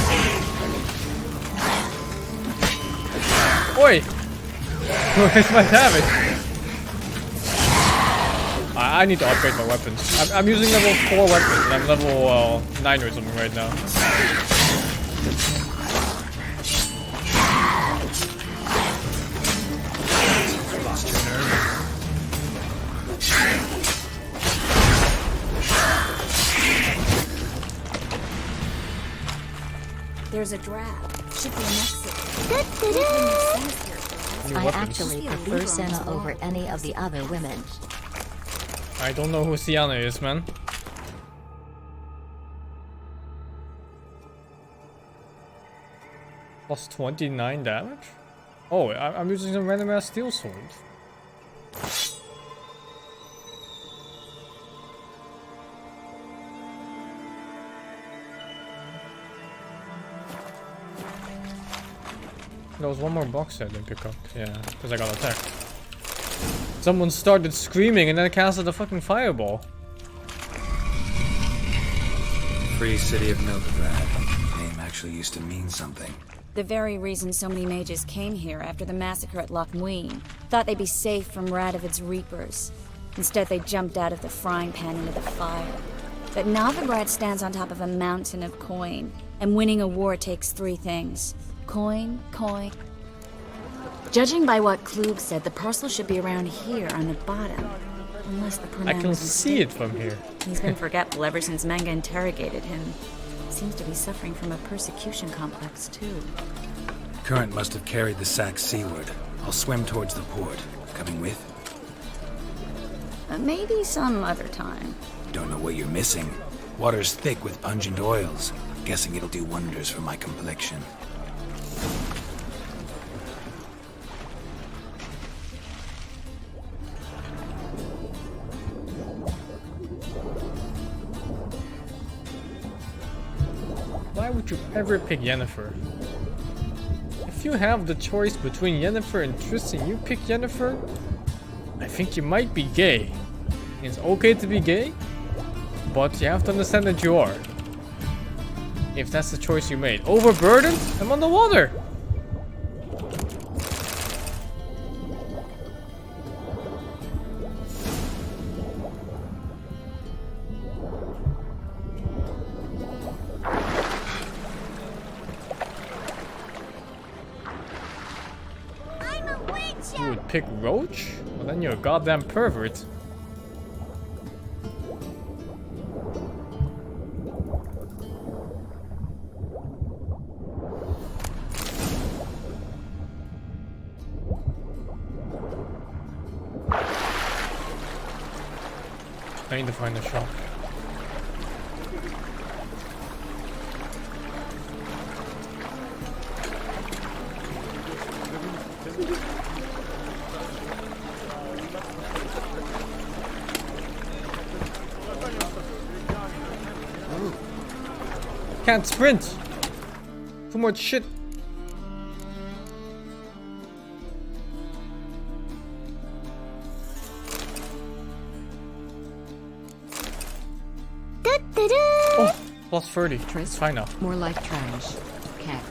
Oi! Where's my damage? I need to upgrade my weapons. I'm using level 4 weapons and I'm level 9 or something right now. There's a draft. Should be an exit. I actually prefer Senna over any of the other women. I don't know who Sienna is, man. Plus 29 damage? Oh, I'm using some random ass steel sword. There was one more box I didn't pick up. Yeah, because I got attacked. Someone started screaming and then casted a fucking fireball. Free city of Novigrad. Name actually used to mean something. The very reason so many mages came here after the massacre at Loch Muin. Thought they'd be safe from Radovid's reapers. Instead, they jumped out of the frying pan into the fire. But Novigrad stands on top of a mountain of coin. And winning a war takes 3 things. Coin, coin... Judging by what Klug said, the parcel should be around here on the bottom. Unless the poor I man can was see it mistaken. from here. He's been forgetful ever since Manga interrogated him. Seems to be suffering from a persecution complex, too. Current must have carried the sack seaward. I'll swim towards the port. Coming with? Maybe some other time. Don't know what you're missing. Water's thick with pungent oils. Guessing it'll do wonders for my complexion. Why would you ever pick Yennefer? If you have the choice between Yennefer and Triss and you pick Yennefer, I think you might be gay. It's okay to be gay, but you have to understand that you are. If that's the choice you made. Overburdened? I'm on the water! You would pick Roach? Well, then you're a goddamn pervert. I need to find a shop. Can't sprint. Too much shit. Oh, plus 30. It's fine now. More like trash. Cat.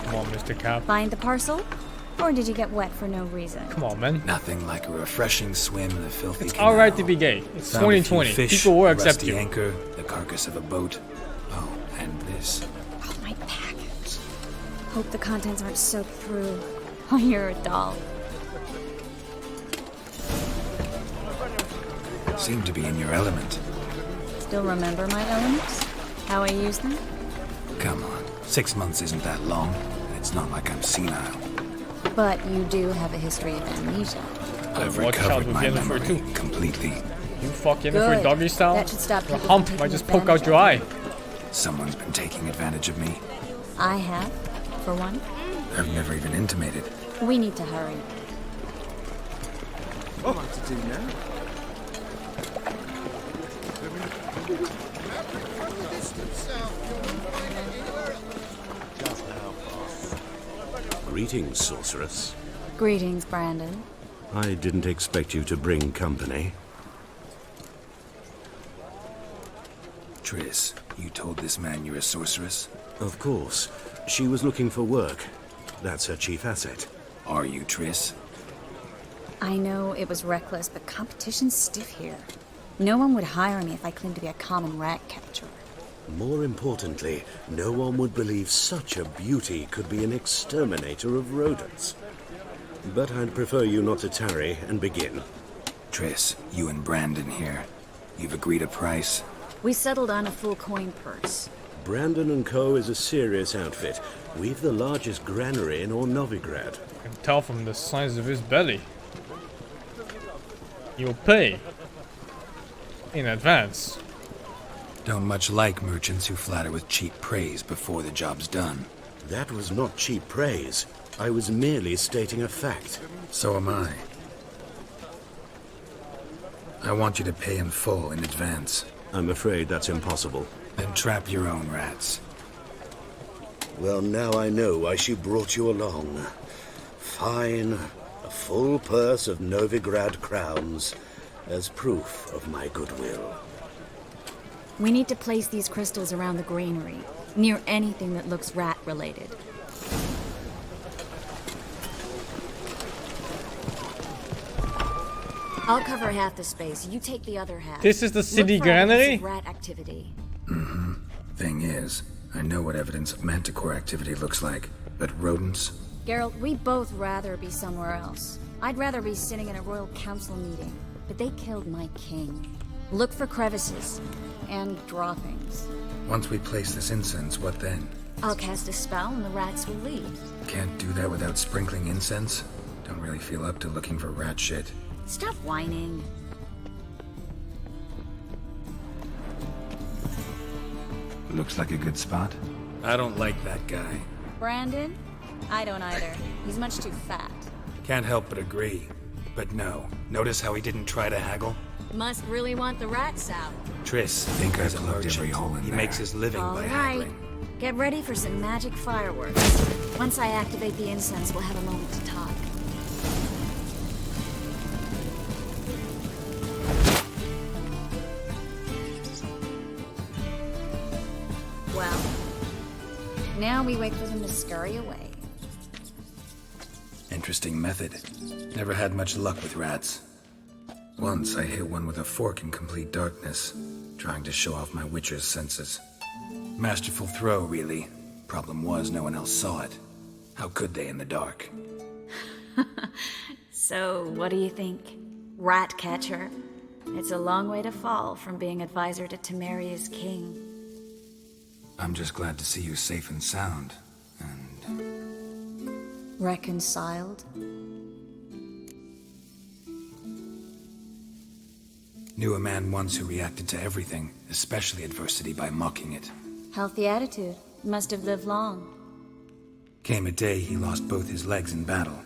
Come on, Mr. Cap. Find the parcel? Or did you get wet for no reason? Come on, man. Nothing like a refreshing swim in the filthy It's canal. alright to be gay. It's Found a few 2020. Fish, People will accept rusty you. anchor, the carcass of a boat. Oh, and this. Oh, my package. Hope the contents aren't soaked through. Oh, you're a doll. Seem to be in your element. Still remember my elements? How I use them? Come on. 6 months isn't that long. And it's not like I'm senile. But you do have a history of amnesia. I've Watch out recovered with my Yennefer memory too. Completely. You fuck Yennefer Good. doggy style? That should stop The people hump from might taking just poke out advantage your eye. Someone's been taking advantage of me. I have, for one. I've never even intimated. We need to hurry. What to do now? Greetings, sorceress. Greetings, Brandon. I didn't expect you to bring company. Triss, you told this man you're a sorceress? Of course. She was looking for work. That's her chief asset. Are you, Triss? I know it was reckless, but competition's stiff here. No one would hire me if I claimed to be a common rat catcher. More importantly, no one would believe such a beauty could be an exterminator of rodents. But I'd prefer you not to tarry and begin. Triss, you and Brandon here. You've agreed a price? We settled on a full coin purse. Brandon & Co. is a serious outfit. We've the largest granary in all Novigrad. I can tell from the size of his belly. You'll pay. In advance. Don't much like merchants who flatter with cheap praise before the job's done. That was not cheap praise. I was merely stating a fact. So am I. I want you to pay in full in advance. I'm afraid that's impossible. Then trap your own rats. Well, now I know why she brought you along. Fine. A full purse of Novigrad crowns as proof of my goodwill. We need to place these crystals around the granary, near anything that looks rat-related. I'll cover half the space. You take the other half. This is the city Look for evidence granary? of rat activity. Mm-hmm. Thing is, I know what evidence of manticore activity looks like, but rodents? Geralt, we both rather be somewhere else. I'd rather be sitting in a royal council meeting, but they killed my king. Look for crevices and droppings. Once we place this incense, what then? I'll cast a spell and the rats will leave. Can't do that without sprinkling incense? Don't really feel up to looking for rat shit. Stop whining. Looks like a good spot. I don't like that guy. Brandon? I don't either. He's much too fat. Can't help but agree. But no. Notice how he didn't try to haggle? Must really want the rats out. Triss, Think is I've a looked merchant. every hole in He there. makes his living All by right. haggling. Get ready for some magic fireworks. Once I activate the incense, we'll have a moment to talk. Well, now we wait for them to scurry away. Interesting method. Never had much luck with rats. Once I hit one with a fork in complete darkness, trying to show off my witcher's senses. Masterful throw, really. Problem was, no one else saw it. How could they in the dark? So, what do you think? Rat catcher? It's a long way to fall from being advisor to Temeria's king. I'm just glad to see you safe and sound. Reconciled? Knew a man once who reacted to everything, especially adversity, by mocking it. Healthy attitude. Must have lived long. Came a day he lost both his legs in battle.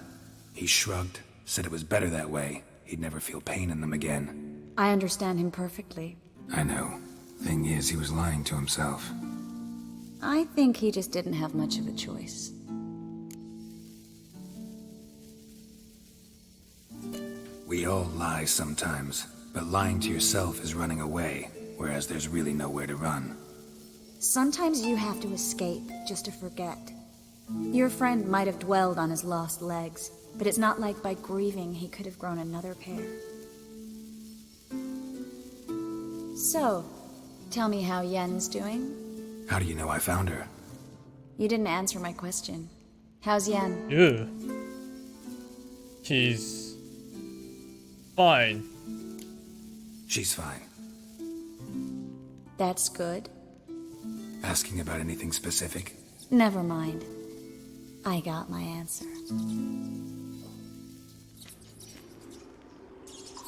He shrugged, said it was better that way. He'd never feel pain in them again. I understand him perfectly. I know. Thing is, he was lying to himself. I think he just didn't have much of a choice. We all lie sometimes, but lying to yourself is running away, whereas there's really nowhere to run. Sometimes you have to escape just to forget. Your friend might have dwelled on his lost legs, but it's not like by grieving he could have grown another pair. So, tell me how Yen's doing? How do you know I found her? You didn't answer my question. How's Yen? Yeah. She's fine. She's fine. That's good. Asking about anything specific? Never mind. I got my answer.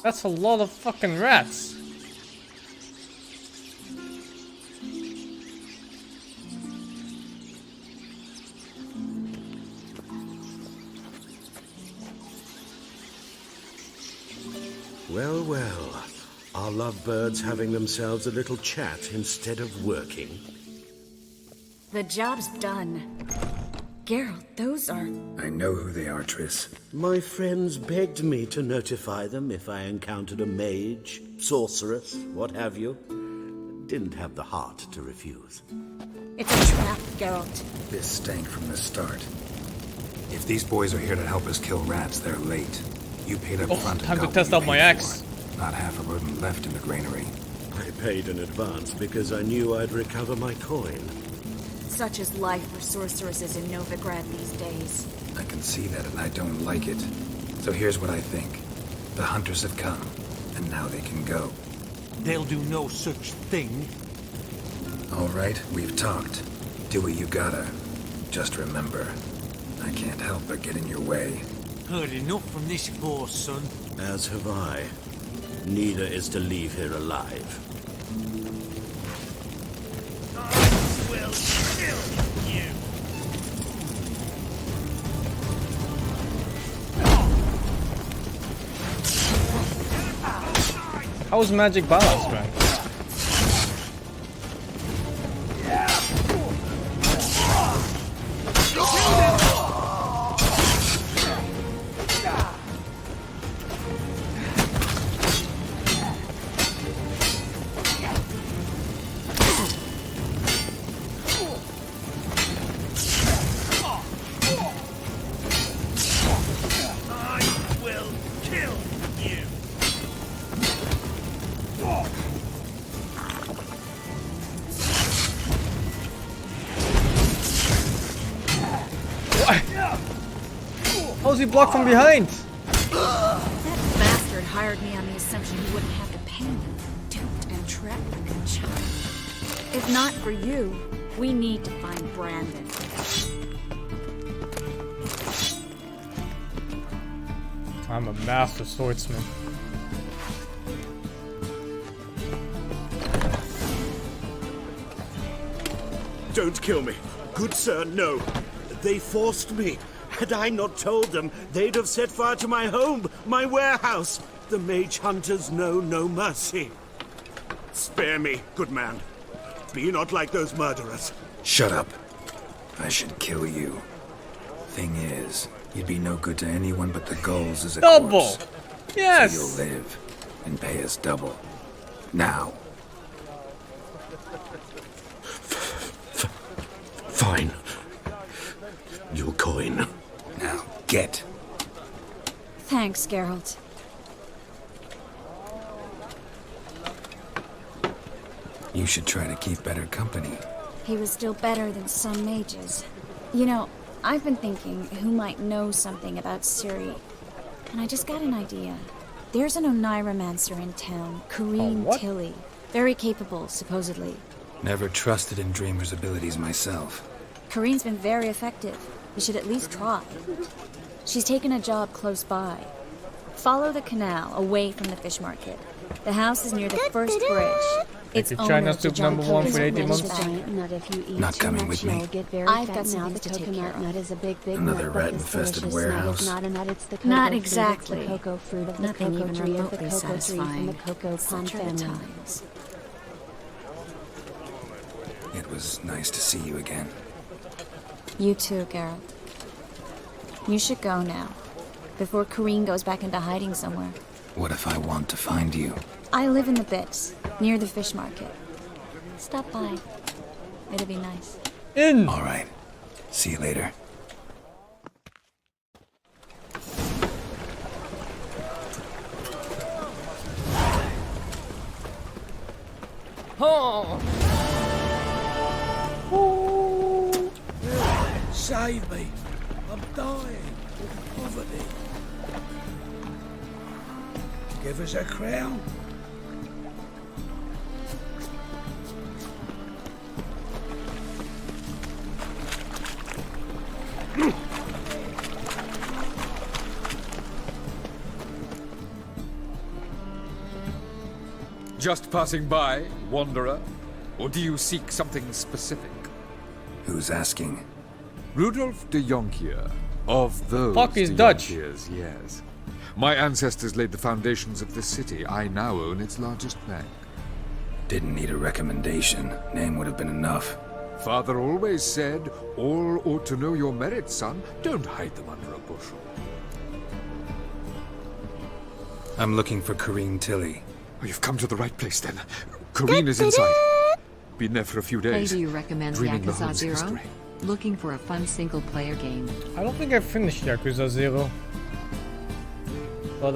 That's a lot of fucking rats. Well, well. Are lovebirds having themselves a little chat instead of working? The job's done. Geralt, those are... I know who they are, Triss. My friends begged me to notify them if I encountered a mage, sorceress, what have you. Didn't have the heart to refuse. It's a trap, Geralt. This stank from the start. If these boys are here to help us kill rats, they're late. You paid up front. Time to test out my axe. Not half a rodent left in the granary. I paid in advance because I knew I'd recover my coin. Such is life for sorceresses in Novigrad these days. I can see that and I don't like it. So here's what I think. The hunters have come, and now they can go. They'll do no such thing. All right, we've talked. Do what you gotta. Just remember, I can't help but get in your way. Heard enough from this poor son. As have I. Neither is to leave here alive. I will kill you. How's magic balance, man? How's he blocked from behind? That bastard hired me on the assumption he wouldn't have to pay me. Duped and trapped like a child. If not for you, we need to find Brandon. I'm a master swordsman. Don't kill me. Good sir, no. They forced me. Had I not told them, they'd have set fire to my home, my warehouse. The mage hunters know no mercy. Spare me, good man. Be not like those murderers. Shut up. I should kill you. Thing is, you'd be no good to anyone but the Gulls as a double. Corpse. Yes. So you'll live and pay us double. Now. Fine. Your coin. Now get. Thanks, Geralt. You should try to keep better company. He was still better than some mages. You know, I've been thinking who might know something about Ciri. And I just got an idea. There's an Oniromancer in town, Corrine Tilly. Very capable, supposedly. Never trusted in Dreamer's abilities myself. Corrine's been very effective. We should at least try. She's taken a job close by. Follow the canal away from the fish market. The house is near the first bridge. It's China soup number 1 for 18 months. Not coming with me. I've got some things to take care of. Nut is a big Another rat-infested warehouse. Not a nut, it's the Not exactly. The cocoa fruit of the Nothing cocoa even tree of the remotely cocoa tree from the satisfying. cocoa palm Such are the family. times. It was nice to see you again. You too, Geralt. You should go now, before Corrine goes back into hiding somewhere. What if I want to find you? I live in the Bix, near the fish market. Stop by. It'll be nice. All right. See you later. Save me. I'm dying of poverty. Give us a crown. Just passing by, wanderer? Or do you seek something specific? Who's asking? Rudolf de Jonkier. Of those Fuck, he's de Dutch. Jonkiers, yes. My ancestors laid the foundations of this city. I now own its largest bank. Didn't need a recommendation. Name would have been enough. Father always said, all ought to know your merits, son. Don't hide them under a bushel. I'm looking for Corrine Tilly. Oh, you've come to the right place, then. Corrine is inside. Been there for a few Hey, days. do you recommend Dreaming the Yakuza home's 0? history. Looking for a fun single-player game. I don't think I finished Yakuza 0. But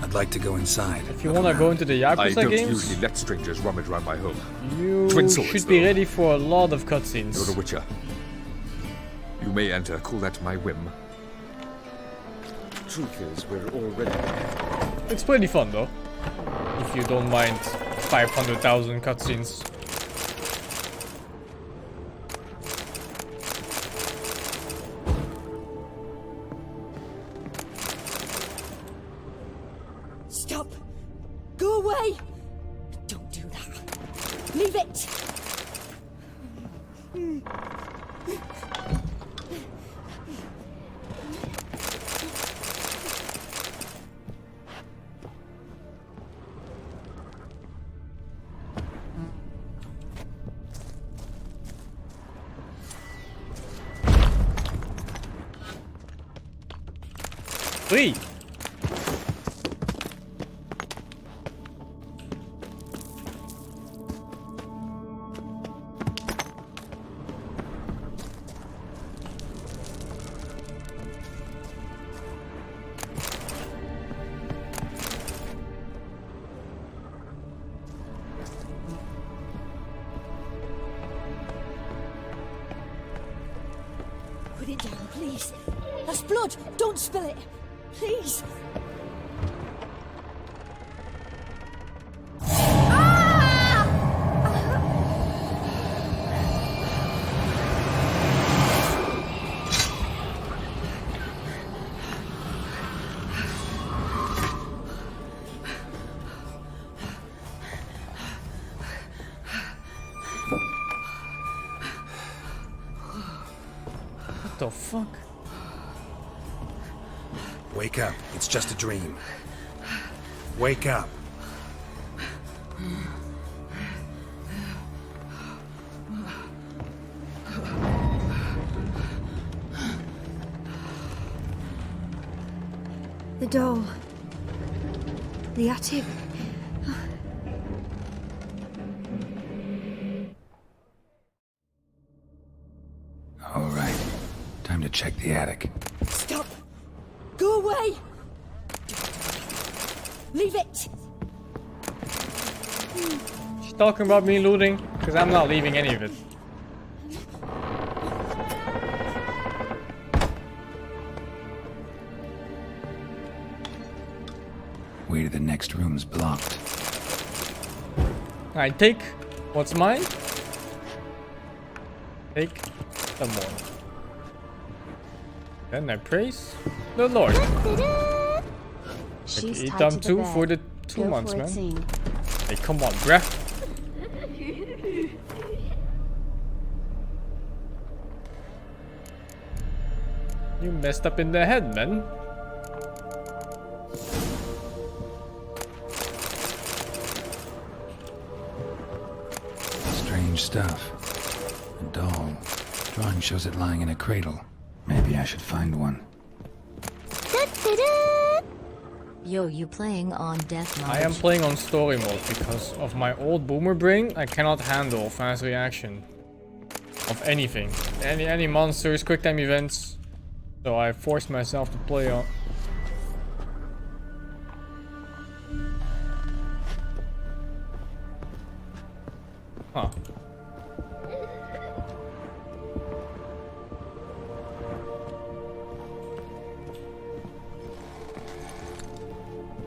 I'd like to go inside. if you wanna go into the I Yakuza don't games, usually let strangers rummage around my home. you Twin swords, should be though. ready for a lot of cutscenes. You're a witcher. You may enter, call that my whim. Truth is, we're already... It's pretty fun though, if you don't mind 500,000 cutscenes. Stop! Go away! Don't do that. Leave it! Three. Put it down, please. That's blood! Don't spill it! Please! What the fuck? Wake up. It's just a dream. Wake up. The doll. The attic. All right. Time to check the attic. Stop! Go away! Leave it! She's talking about me looting, because I'm not leaving any of it. Way to the next room's blocked. I take what's mine. Take some more. Then I praise the Lord. She's Eat tied them to the too bed. for the 2 Go months, for it, man. Sing. Hey, come on, bruh. You messed up in the head, man. Strange stuff. A doll. Drawing shows it lying in a cradle. Maybe I should find one. Yo, you playing on death mode? I am playing on story mode because of my old boomer brain. I cannot handle fast reaction of anything. Any monsters, quick time events. So I forced myself to play on. Huh.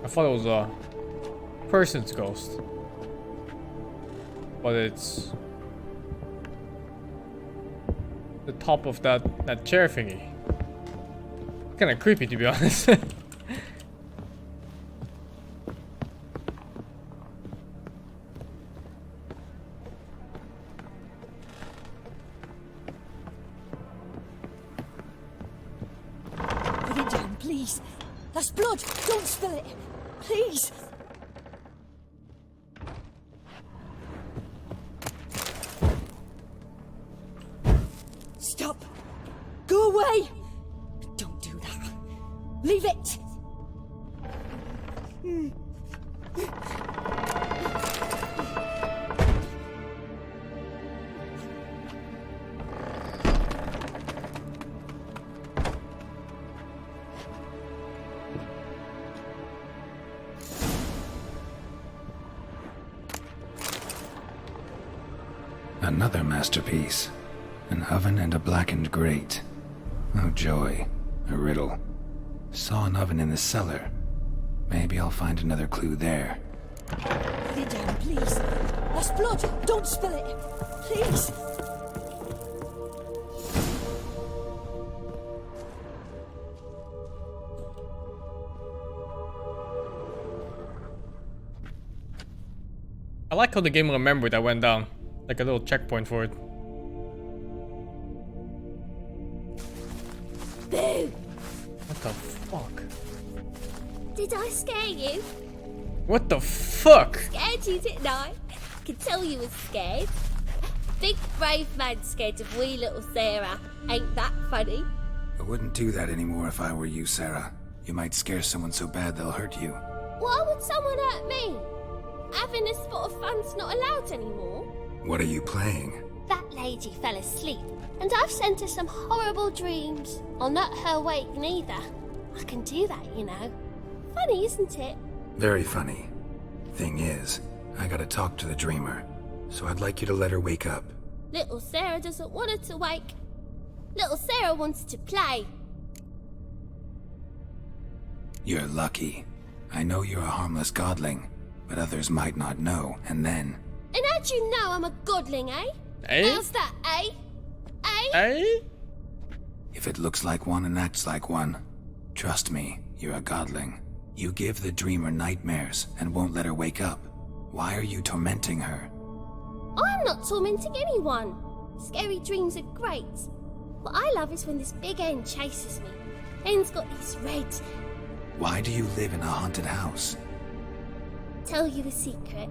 I thought it was a person's ghost. But it's the top of that chair thingy. Kinda creepy, to be honest. Put it down, please. That's blood! Don't spill it! Please! Stop! Go away! Don't do that. Leave it! Another masterpiece. An oven and a blackened grate. Oh joy. A riddle. Saw an oven in the cellar. Maybe I'll find another clue there. Put it down, please. That's blood! Don't spill it! Please! I like how the game remembered I went down. Like a little checkpoint for it. Boo! What the fuck? Did I scare you? What the fuck? Scared you, didn't I? I could tell you was scared. Big brave man scared of wee little Sarah. Ain't that funny? I wouldn't do that anymore if I were you, Sarah. You might scare someone so bad they'll hurt you. Why would someone hurt me? Having a spot of fun's not allowed anymore. What are you playing? That lady fell asleep, and I've sent her some horrible dreams. I'll not her wake neither. I can do that, you know. Funny, isn't it? Very funny. Thing is, I gotta talk to the dreamer, so I'd like you to let her wake up. Little Sarah doesn't want her to wake. Little Sarah wants to play. You're lucky. I know you're a harmless godling, but others might not know, and then... And how'd you know I'm a godling, eh? Eh? How's that, eh? Eh? Eh? If it looks like one and acts like one, trust me, you're a godling. You give the dreamer nightmares and won't let her wake up. Why are you tormenting her? I'm not tormenting anyone. Scary dreams are great. What I love is when this big hen chases me. Hen's got these red... Why do you live in a haunted house? Tell you a secret.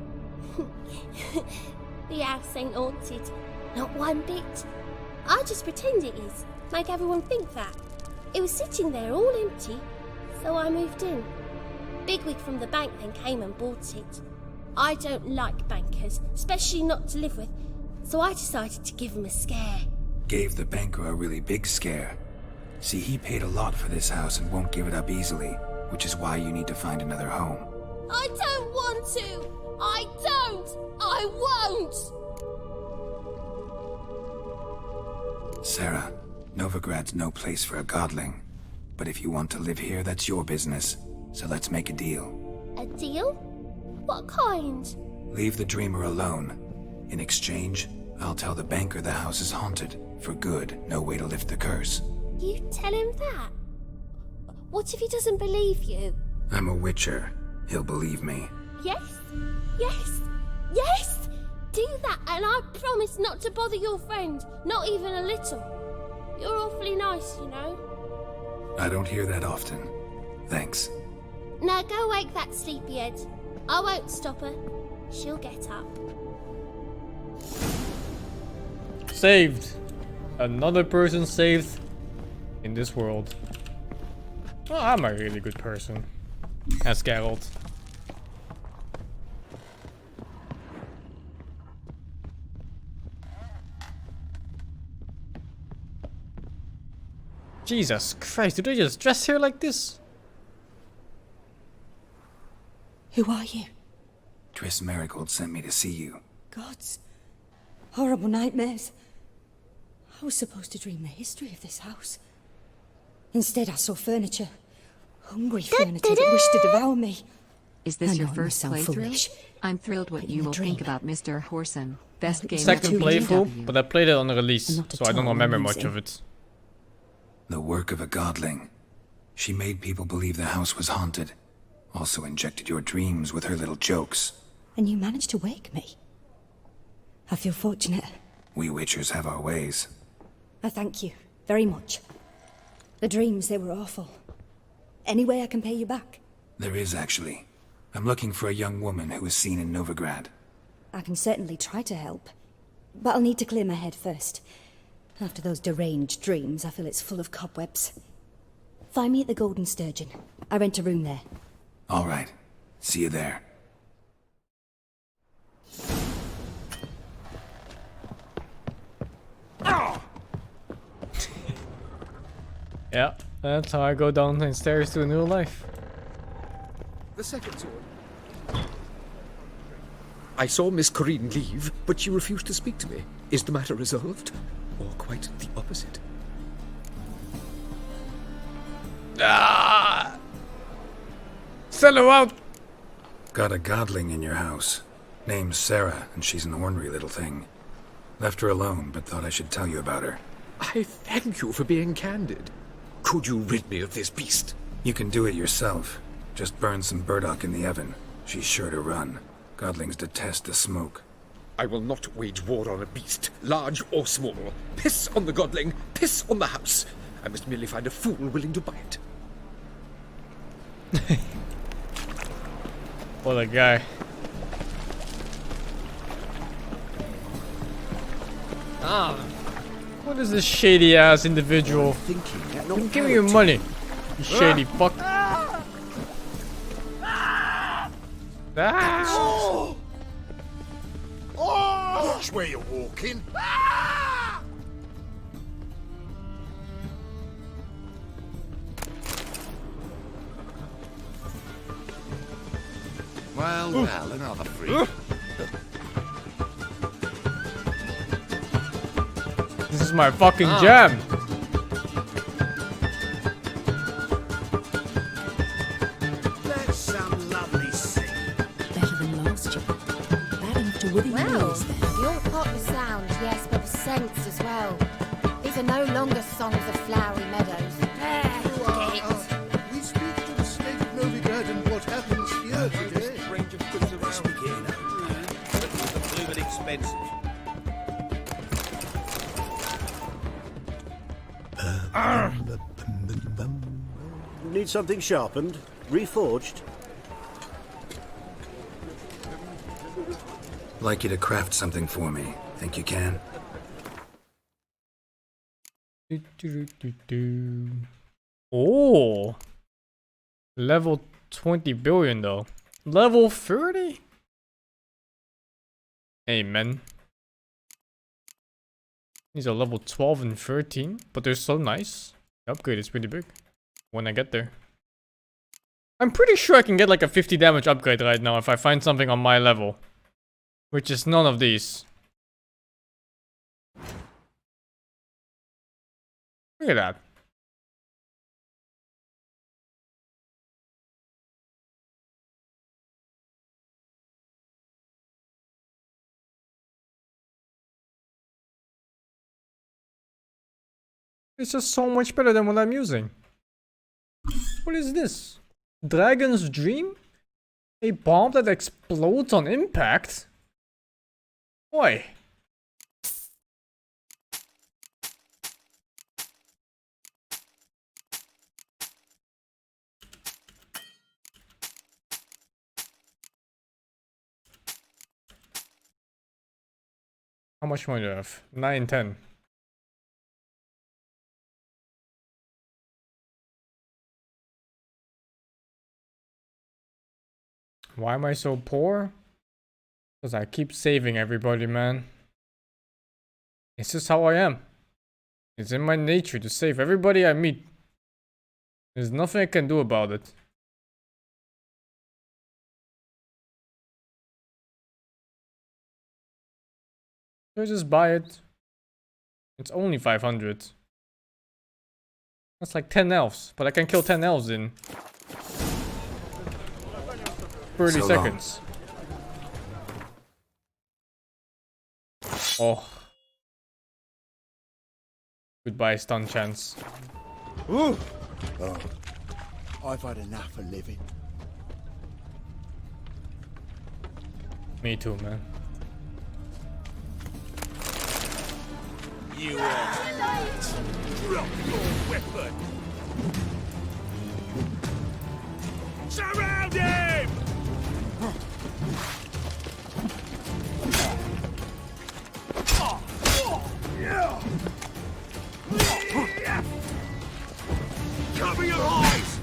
The house ain't haunted. Not one bit. I just pretend it is. Make everyone think that. It was sitting there all empty, so I moved in. Bigwig from the bank then came and bought it. I don't like bankers, especially not to live with, so I decided to give him a scare. Gave the banker a really big scare. See, he paid a lot for this house and won't give it up easily, which is why you need to find another home. I don't want to! I don't! I won't! Sarah, Novigrad's no place for a godling. But if you want to live here, that's your business. So let's make a deal. A deal? What kind? Leave the dreamer alone. In exchange, I'll tell the banker the house is haunted. For good, no way to lift the curse. You tell him that? What if he doesn't believe you? I'm a witcher. He'll believe me. Yes? Yes? Yes! Do that and I promise not to bother your friend. Not even a little. You're awfully nice, you know. I don't hear that often. Thanks. Now go wake that sleepyhead. I won't stop her. She'll get up. Saved. Another person saved in this world. Oh, I'm a really good person. As Geralt. Jesus Christ, do they just dress here like this? Who are you? Triss Merigold sent me to see you. Gods. Horrible nightmares. I was supposed to dream the history of this house. Instead, I saw furniture. Hungry furniture that wished to devour me. Is this your know it first may sound playthrough? foolish, I'm thrilled what you will think about Mr. Horson. Best game Second of playthrough, but I played it on release, so I don't remember much of it. The work of a godling. She made people believe the house was haunted. Also injected your dreams with her little jokes. And you managed to wake me. I feel fortunate. We witchers have our ways. I thank you very much. The dreams, they were awful. Any way I can pay you back? There is, actually. I'm looking for a young woman who was seen in Novigrad. I can certainly try to help. But I'll need to clear my head first. After those deranged dreams, I feel it's full of cobwebs. Find me at the Golden Sturgeon. I rent a room there. All right. See you there. Yeah, that's how I go down the stairs to a new life. The second sword. I saw Miss Corrine leave, but she refused to speak to me. Is the matter resolved? Or quite the opposite? Ah! Sell her out! Got a godling in your house. Name's Sarah, and she's an ornery little thing. Left her alone, but thought I should tell you about her. I thank you for being candid. Could you rid me of this beast? You can do it yourself. Just burn some burdock in the oven. She's sure to run. Godlings detest the smoke. I will not wage war on a beast, large or small. Piss on the godling, piss on the house. I must merely find a fool willing to buy it. What a guy. Ah, what is this shady ass individual? Give me your money, you shady fuck. Ah! Watch where you're walking. Well, well, another freak. This is my fucking jam. woody Well, hills then. you're part the sound, yes, but the sense as well. These are no longer songs of flowery meadows. There, get it. We speak to the state of Novigrad and what happens here today. Range of goods around. Beginning the blooming expensive. Need something sharpened? Reforged? Like you to craft something for me. Think you can? Oh, level 20 billion though. Level 30? Amen. These are level 12 and 13, but they're so nice. The upgrade is pretty big when I get there. I'm pretty sure I can get like a 50 damage upgrade right now if I find something on my level. Which is none of these. Look at that. It's just so much better than what I'm using. What is this? Dragon's Dream? A bomb that explodes on impact? Oi. How much more do you have? 9, 10. Why am I so poor? Because I keep saving everybody, man. It's just how I am. It's in my nature to save everybody I meet. There's nothing I can do about it. So I just buy it. It's only 500. That's like 10 elves, but I can kill 10 elves in 30 seconds. Oh. Goodbye, stun chance. Ooh. Oh, I've had enough of living. Me too, man. You drop your weapon. Surround him! Cover your eyes!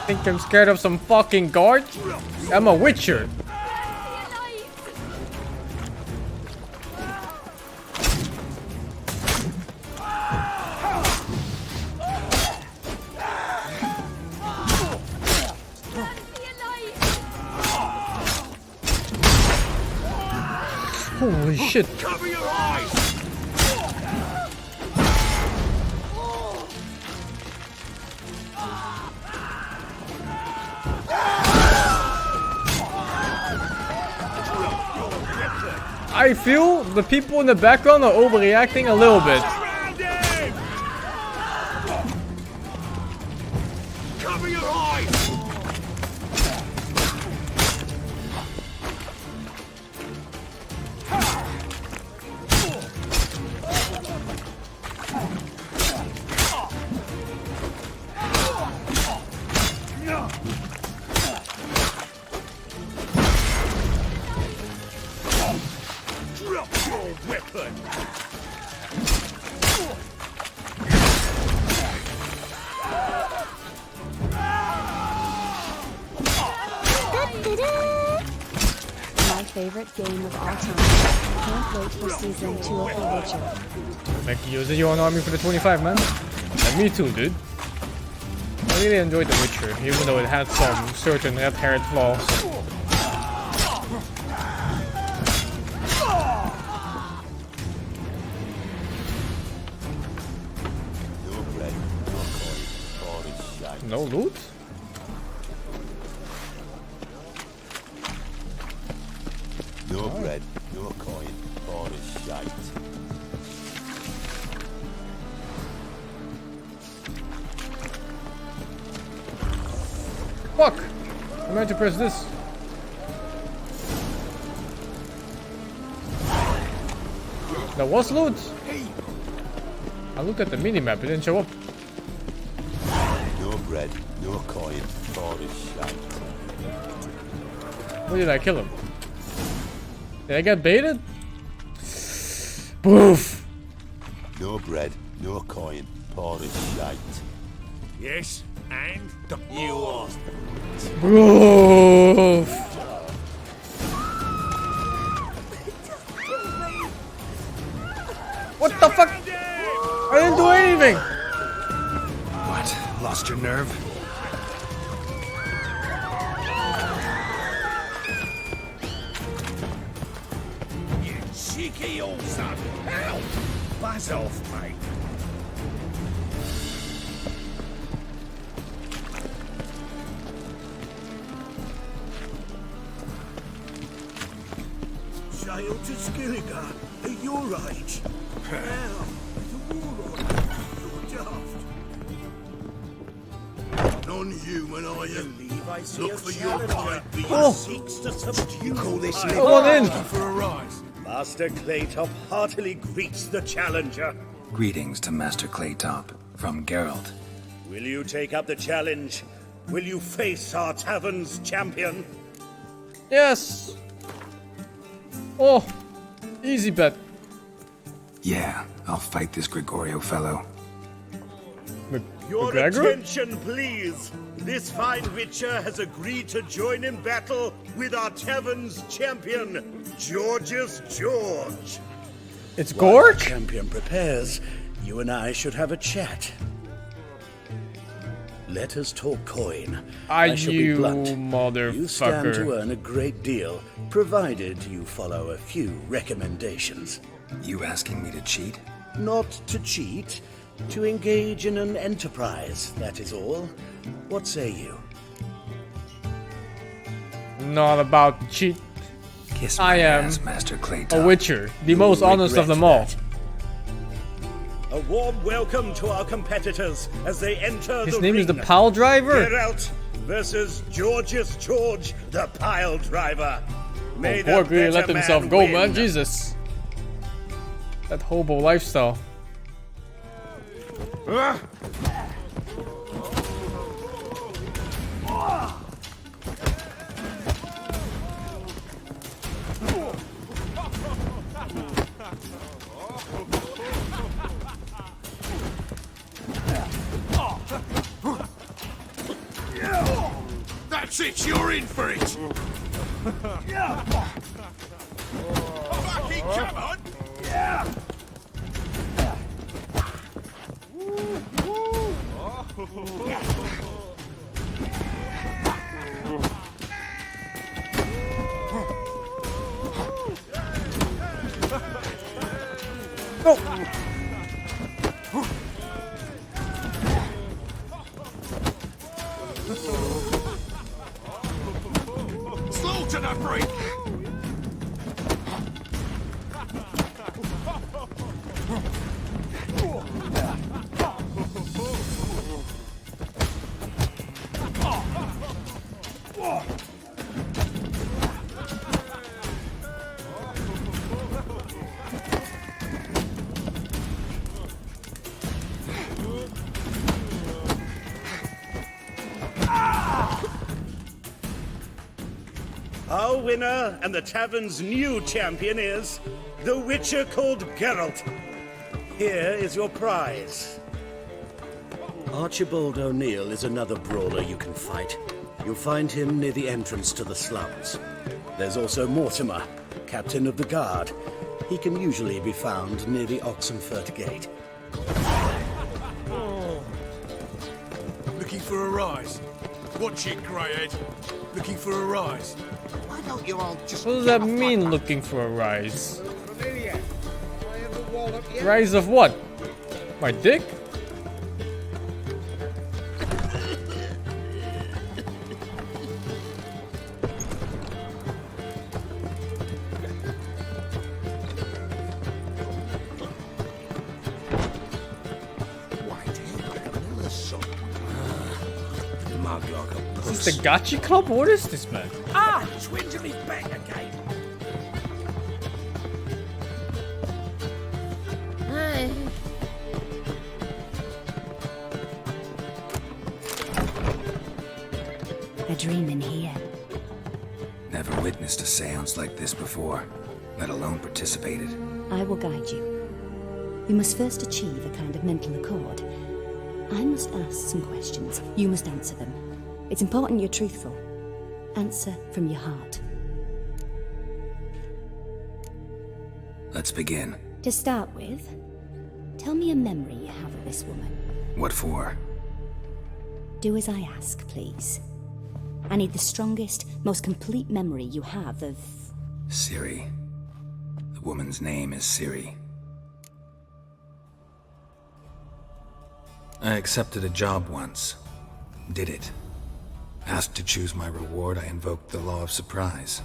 Think I'm scared of some fucking guard? I'm a witcher. Holy shit. Cover your eyes! I feel the people in the background are overreacting a little bit. Cover your eyes! Drop your weapon! My favorite game of all time. Can't wait for season 2 of The Witcher. Make use of your army for the 25, man. And me too, dude. I really enjoyed The Witcher, even though it had some certain apparent flaws. No loot? No bread, no coin, all is shite. Fuck! I meant to press this. There was loot! I looked at the minimap, it didn't show up. No bread, no coin, all is shite. Where did I kill him? Did I get baited? Boof! No bread, no coin, all is shite. Yes, and you are. Boof! What the fuck? I didn't do anything! What? Lost your nerve? You cheeky old son. Ow! Buzz off, mate. Child to Skilligar, at your age. Now, the warlord, you're daft. Non-human, are you? Look for your kind, but you seeks to subdue. You call this Come on in! for a rise? Master Claytop heartily greets the challenger. Greetings to Master Claytop from Geralt. Will you take up the challenge? Will you face our tavern's champion? Yes! Oh! Easy bet. Yeah, I'll fight this Gregorio fellow. Your McGregor? attention, please. This fine witcher has agreed to join in battle with our tavern's champion, George's George. It's While our Gorge? champion prepares, you and I should have a chat. Let us talk coin. I shall be You blunt. You stand to motherfucker. earn a great deal, provided you follow a few recommendations. You asking me to cheat? Not to cheat, to engage in an enterprise, that is all. What say you? Not about to cheat. Kiss I my am ass, Master Claytop. a witcher, the most honest of them all. A warm welcome to our competitors as they enter His the name is the ring. Pile Driver? Geralt versus George's George, the Pile Driver. May Oh, the Gorg really let better himself man go, win. man. Jesus. That hobo lifestyle. That's it, you're in for it! Fucking come on! Slow to the brink! Our winner and the tavern's new champion is the Witcher called Geralt. Here is your prize. Archibald O'Neill is another brawler you can fight. You'll find him near the entrance to the slums. There's also Mortimer, captain of the guard. He can usually be found near the Oxenfurt Gate. Looking for a rise? Watch it, Greyhead. Looking for a rise? Why don't you all just... What does that mean, looking for a rise? Rise of what? My dick? like a Is puss. this the Gachi Club? What is this, man? Ah, twinge me back again. A dream in here. Never witnessed a seance like this before, let alone participated. I will guide you. You must first achieve a kind of mental accord. I must ask some questions. You must answer them. It's important you're truthful. Answer from your heart. Let's begin. To start with, tell me a memory you have of this woman. What for? Do as I ask, please. I need the strongest, most complete memory you have of... Ciri. The woman's name is Ciri. I accepted a job once. Did it. Asked to choose my reward, I invoked the law of surprise.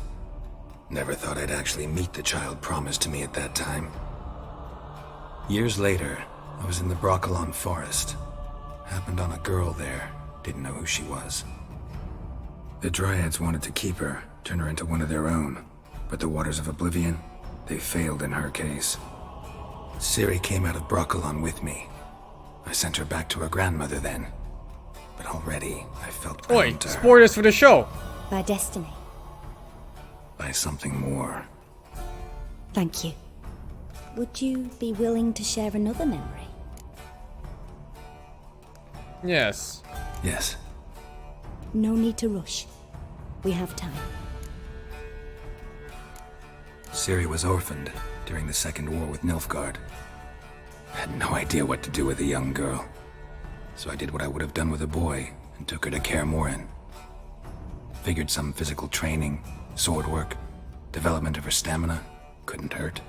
Never thought I'd actually meet the child promised to me at that time. Years later, I was in the Broccolon forest. Happened on a girl there. Didn't know who she was. The Dryads wanted to keep her, turn her into one of their own. But the Waters of Oblivion, they failed in her case. Ciri came out of Broccolon with me. I sent her back to her grandmother then. But already, I felt bound to her. Spoilers for the show! By destiny. By something more. Thank you. Would you be willing to share another memory? Yes. Yes. No need to rush. We have time. Ciri was orphaned during the Second War with Nilfgaard. Had no idea what to do with a young girl. So I did what I would have done with a boy and took her to Kaer Morhen. Figured some physical training, sword work, development of her stamina couldn't hurt.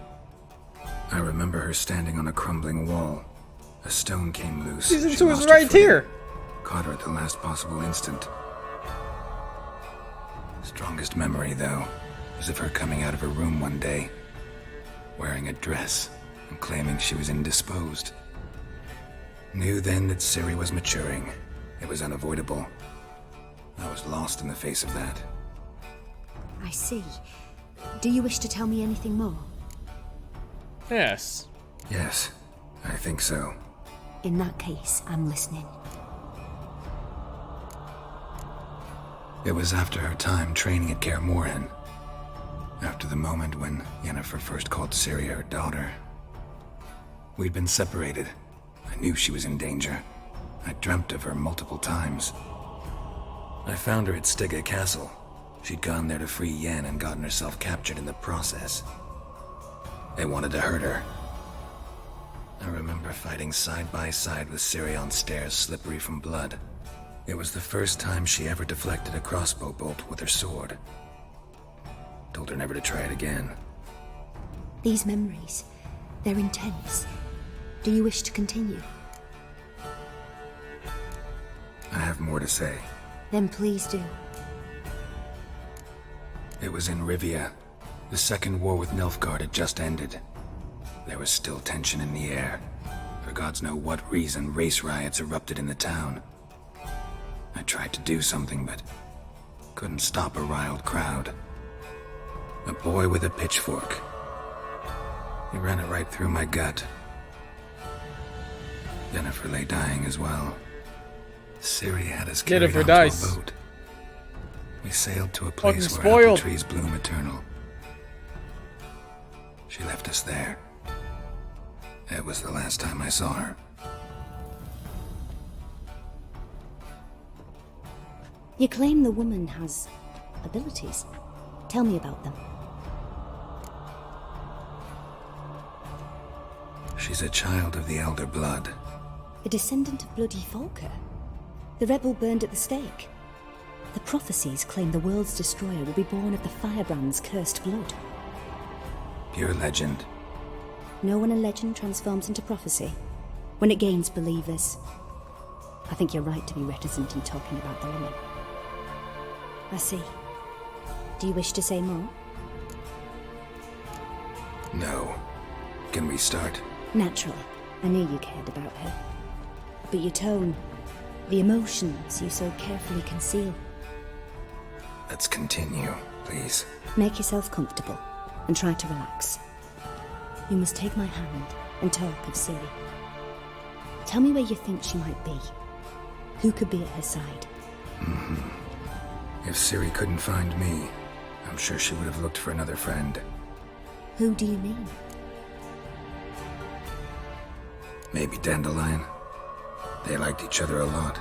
I remember her standing on a crumbling wall. A stone came loose. Season She 2 is lost her right footing. here! Caught her at the last possible instant. Strongest memory, though, is of her coming out of her room one day, wearing a dress and claiming she was indisposed. Knew then that Ciri was maturing. It was unavoidable. I was lost in the face of that. I see. Do you wish to tell me anything more? Yes. Yes, I think so. In that case, I'm listening. It was after her time training at Kaer Morhen. After the moment when Yennefer first called Ciri her daughter. We'd been separated. I knew she was in danger. I dreamt of her multiple times. I found her at Stygga Castle. She'd gone there to free Yen and gotten herself captured in the process. They wanted to hurt her. I remember fighting side by side with Ciri on stairs slippery from blood. It was the first time she ever deflected a crossbow bolt with her sword. Told her never to try it again. These memories, they're intense. Do you wish to continue? I have more to say. Then please do. It was in Rivia. The Second War with Nilfgaard had just ended. There was still tension in the air. For gods know what reason, race riots erupted in the town. I tried to do something, but couldn't stop a riled crowd. A boy with a pitchfork. He ran it right through my gut. Yennefer lay dying as well. Ciri had us carried onto a boat. We sailed to a place where apple trees bloom eternal. She left us there. It was the last time I saw her. You claim the woman has abilities. Tell me about them. She's a child of the Elder Blood. A descendant of bloody Volker. The rebel burned at the stake. The prophecies claim the world's destroyer will be born of the firebrand's cursed blood. Pure legend. Know when a legend transforms into prophecy? When it gains believers. I think you're right to be reticent in talking about the woman. I see. Do you wish to say more? No. Can we start? Naturally. I knew you cared about her. But your tone, The emotions you so carefully conceal. Let's continue, please. Make yourself comfortable and try to relax. You must take my hand and talk of Ciri. Tell me where you think she might be. Who could be at her side? If Ciri couldn't find me, I'm sure she would have looked for another friend. Who do you mean? Maybe Dandelion. They liked each other a lot.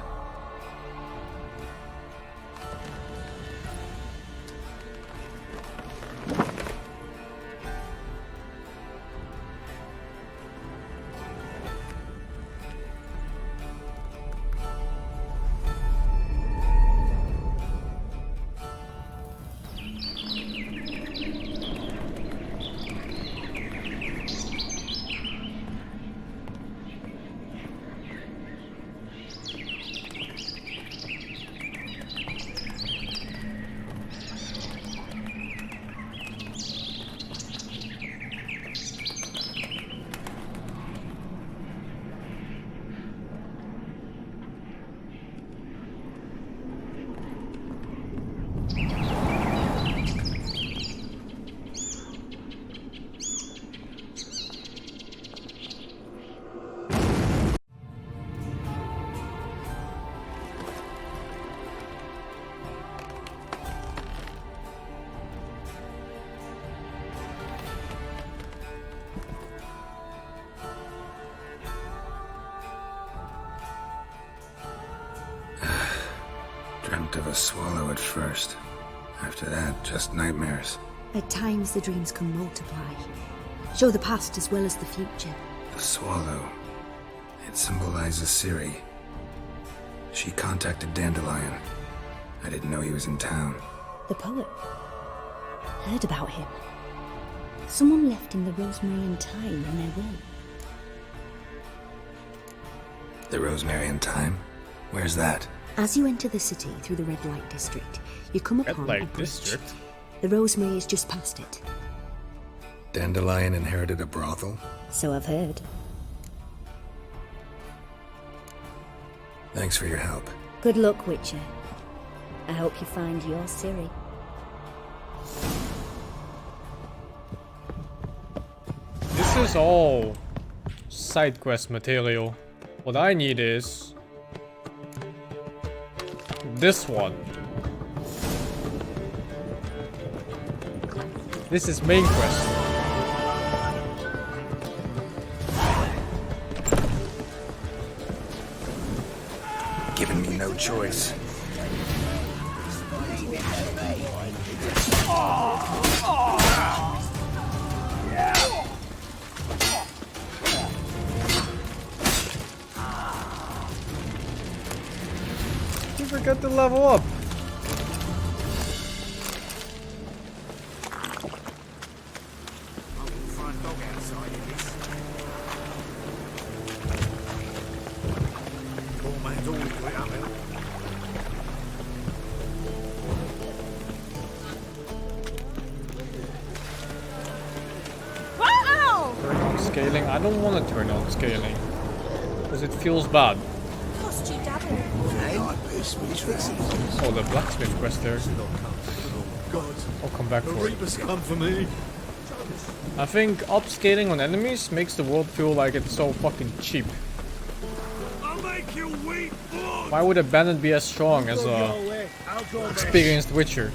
Dreamt of a swallow at first. After that, just nightmares. At times the dreams can multiply. Show the past as well as the future. The swallow. It symbolizes Ciri. She contacted Dandelion. I didn't know he was in town. The poet. Heard about him. Someone left him the rosemary and thyme in their will. The rosemary and thyme? Where's that? As you enter the city through the red light district, you come upon a bridge. District? The rosemary is just past it. Dandelion inherited a brothel? So I've heard. Thanks for your help. Good luck, Witcher. I hope you find your Ciri. This is all side quest material. What I need is this one. This is main quest. Giving me no choice. You forgot to level up. Turn on scaling. I don't want to turn on scaling because it feels bad. Cost you double. Oh, the blacksmith quest there. I'll come back for it. Come for me. I think upscaling on enemies makes the world feel like it's so fucking cheap. I'll make you weep, boy. Why would a bandit be as strong as a experienced witcher?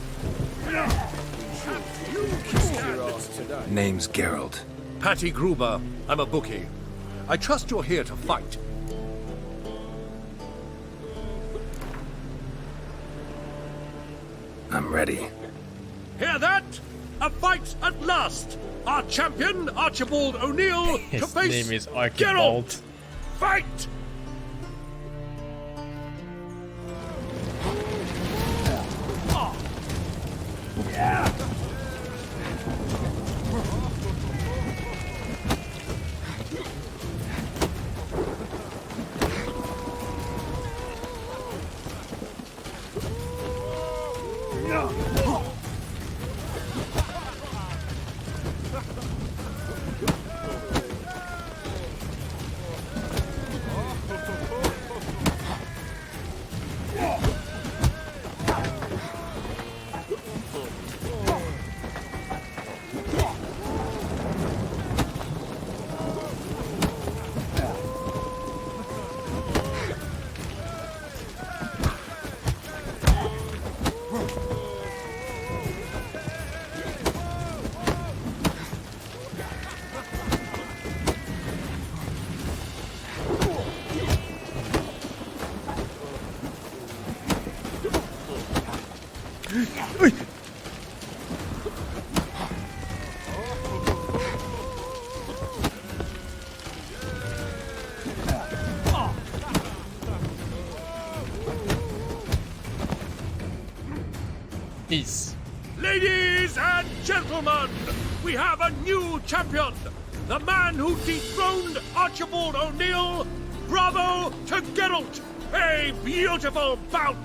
Name's Geralt. Patty Gruber. I'm a bookie. I trust you're here to fight. I'm ready. Hear that? A fight at last! Our champion, Archibald O'Neill, to His face name is Archibald. Geralt! Fight! Peace. Ladies and gentlemen, we have a new champion. The man who dethroned Archibald O'Neill. Bravo to Geralt. A beautiful bout.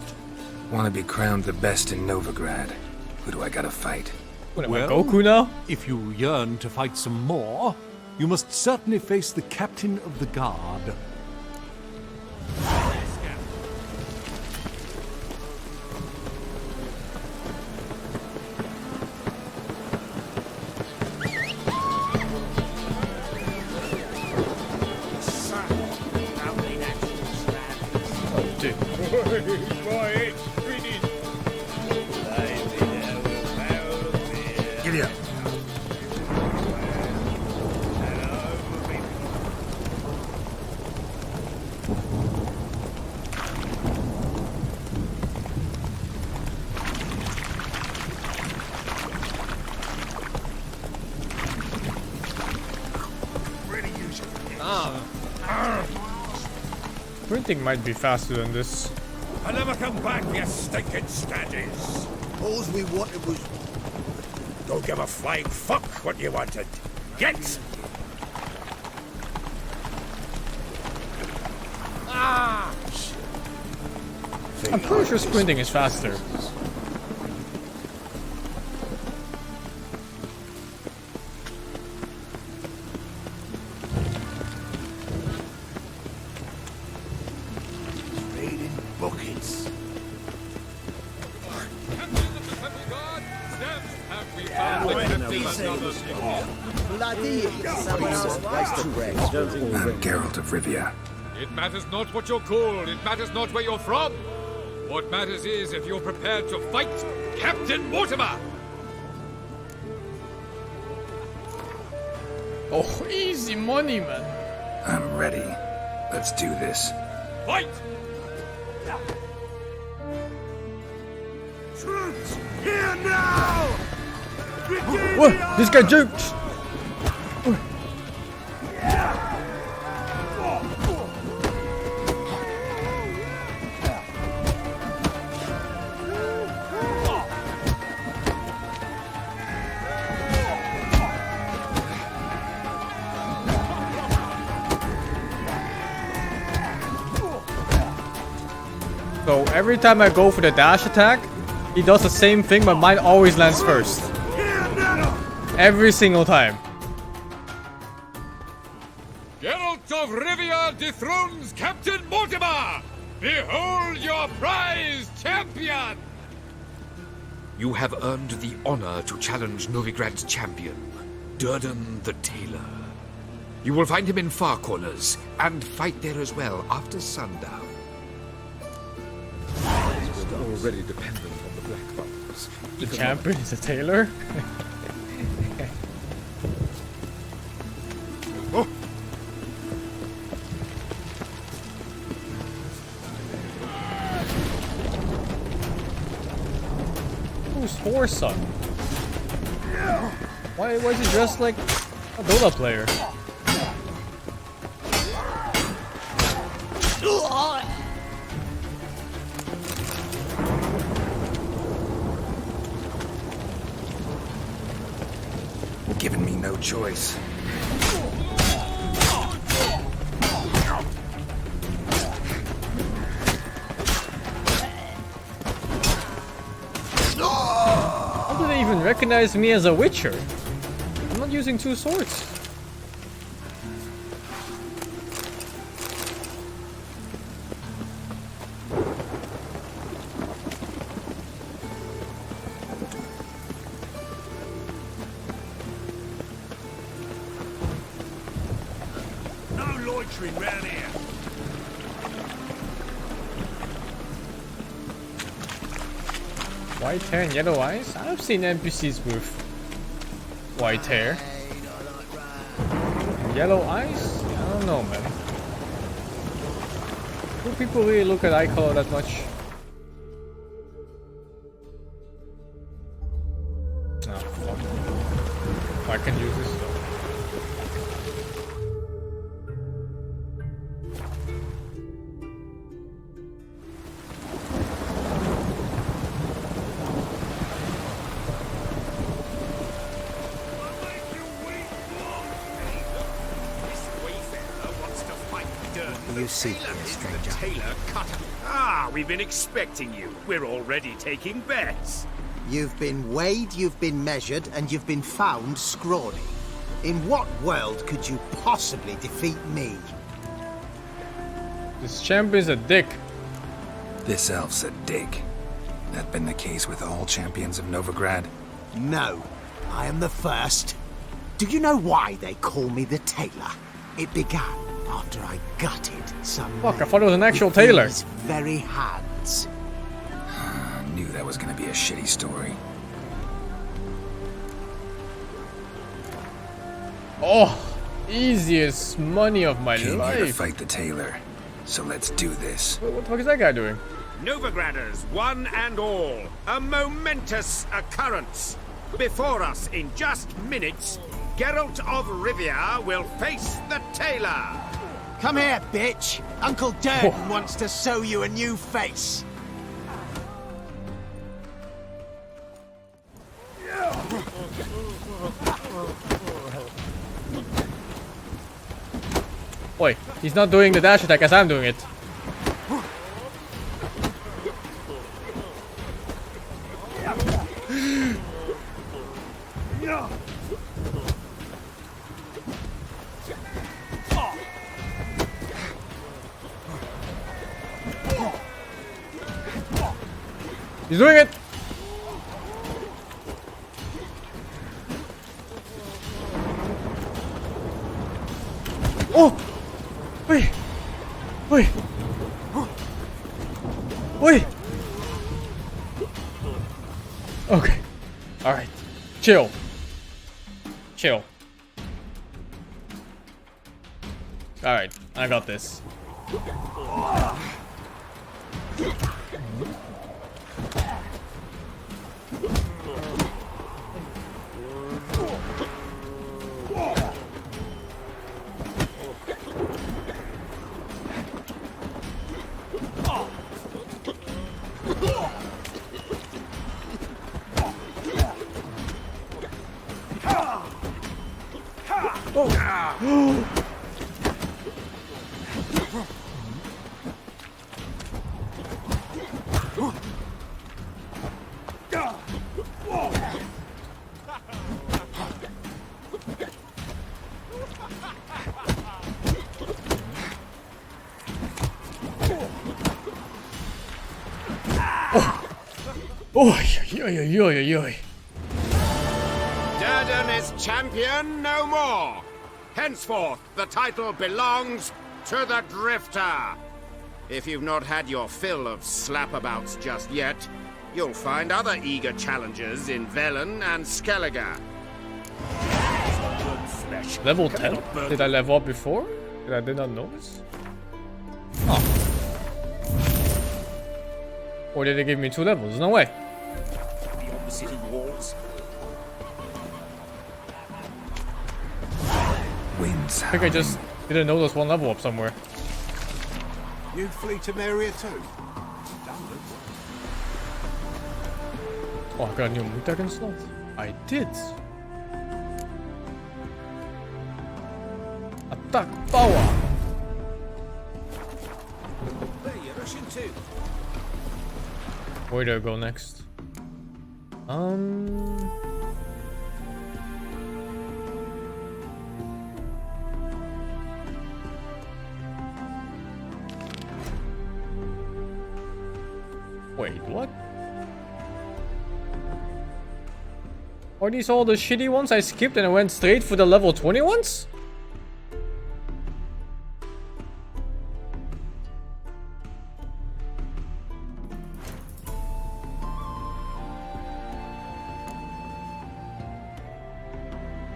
Want to be crowned the best in Novigrad. Who do I gotta fight? Goku now? If you yearn to fight some more, you must certainly face the captain of the guard. Giddy up. Printing might be faster than this. I never come back, you stinking standies. All we wanted was... Don't give a flying fuck what you wanted. Get! Ah! I'm pretty sure sprinting is faster. Raiding buckets. I'm Geralt of Rivia. It matters not what you're called, it matters not where you're from. What matters is if you're prepared to fight Captain Mortimer! Oh, easy money, man. I'm ready. Let's do this. Fight! Troops, here now! What? This guy jukes! So every time I go for the dash attack, he does the same thing, but mine always lands first. Every single time. Geralt of Rivia dethrones Captain Mortimer! Behold your prize champion! You have earned the honor to challenge Novigrad's champion, Durden the Tailor. You will find him in Far Corners, and fight there as well after sundown. Already dependent on the black buttons. The champion is a tailor? Oh. Who's Horson? Why is he dressed like a Dota player? Giving me no choice. How do they even recognize me as a witcher? I'm not using two swords. Round here. White hair and yellow eyes? I've seen NPCs with white hair. Yellow eyes? I don't know, man. Do people really look at eye color that much? Oh, fuck. I can use this. You seek here, stranger. Tailor cutter. Ah, we've been expecting you. We're already taking bets. You've been weighed, you've been measured, and you've been found scrawny. In what world could you possibly defeat me? This champion's a dick. This elf's a dick. That been the case with all champions of Novigrad? No, I am the first. Do you know why they call me the Tailor? It began after I gutted some Fuck, I thought it was an actual tailor. These very hands. I knew that was gonna be a shitty story. Oh, easiest money of my Came here to life. fight the tailor, so let's do this. What the fuck is that guy doing? Novigraders, one and all, a momentous occurrence. Before us in just minutes, Geralt of Rivia will face the tailor. Come here, bitch. Uncle Durden wants to sew you a new face. Wait, he's not doing the dash attack as I'm doing it. He's doing it! Oh! Wait! Wait! Wait! Okay. Alright. Chill. Chill. Alright, I got this. Oi. Durden is champion no more. Henceforth, the title belongs to the Drifter. If you've not had your fill of slapabouts just yet, you'll find other eager challengers in Velen and Skellige. Level 10? Did I level up before? I did not notice? Oh. Or did they give me 2 levels? No way. Beyond the city walls. Winds. I think I just didn't notice 1 level up somewhere. You'd flee to Meria too? Oh, I got a new Mutagen slot. I did. Attack power. There, you're rushing too. Where do I go next? Wait, what? Are these all the shitty ones I skipped and I went straight for the level 20 ones?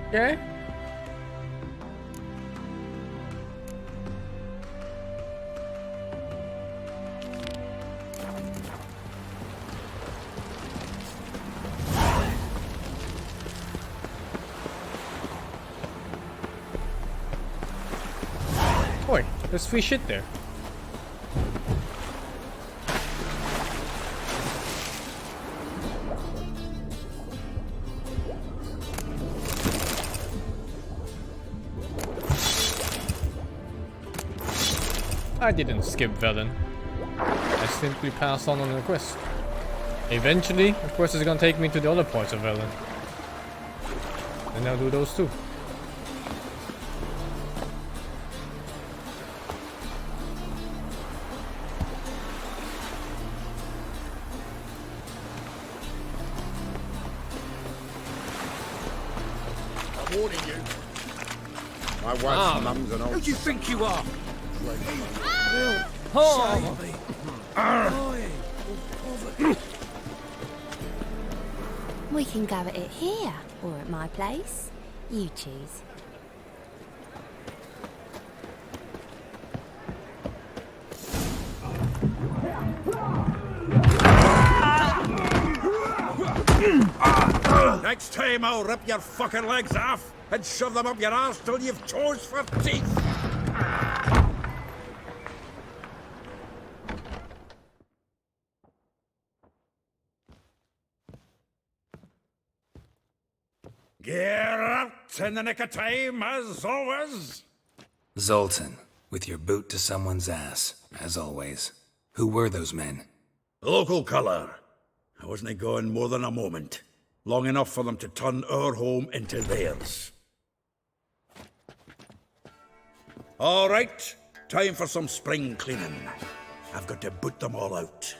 Okay. Oi, there's free shit there. I didn't skip Velen. I simply passed on the quest. Eventually, the quest is gonna take me to the other parts of Velen. And I'll do those too. I'm warning you. My wife's mum's an old... Who do you think you are? We can go at it here, or at my place. You choose. Next time I'll rip your fucking legs off and shove them up your arse till you've toes for teeth. Get out in the nick of time, as always. Zoltan, with your boot to someone's ass, as always. Who were those men? Local colour. I wasn't gone more than a moment. Long enough for them to turn our home into theirs. All right, time for some spring cleaning. I've got to boot them all out.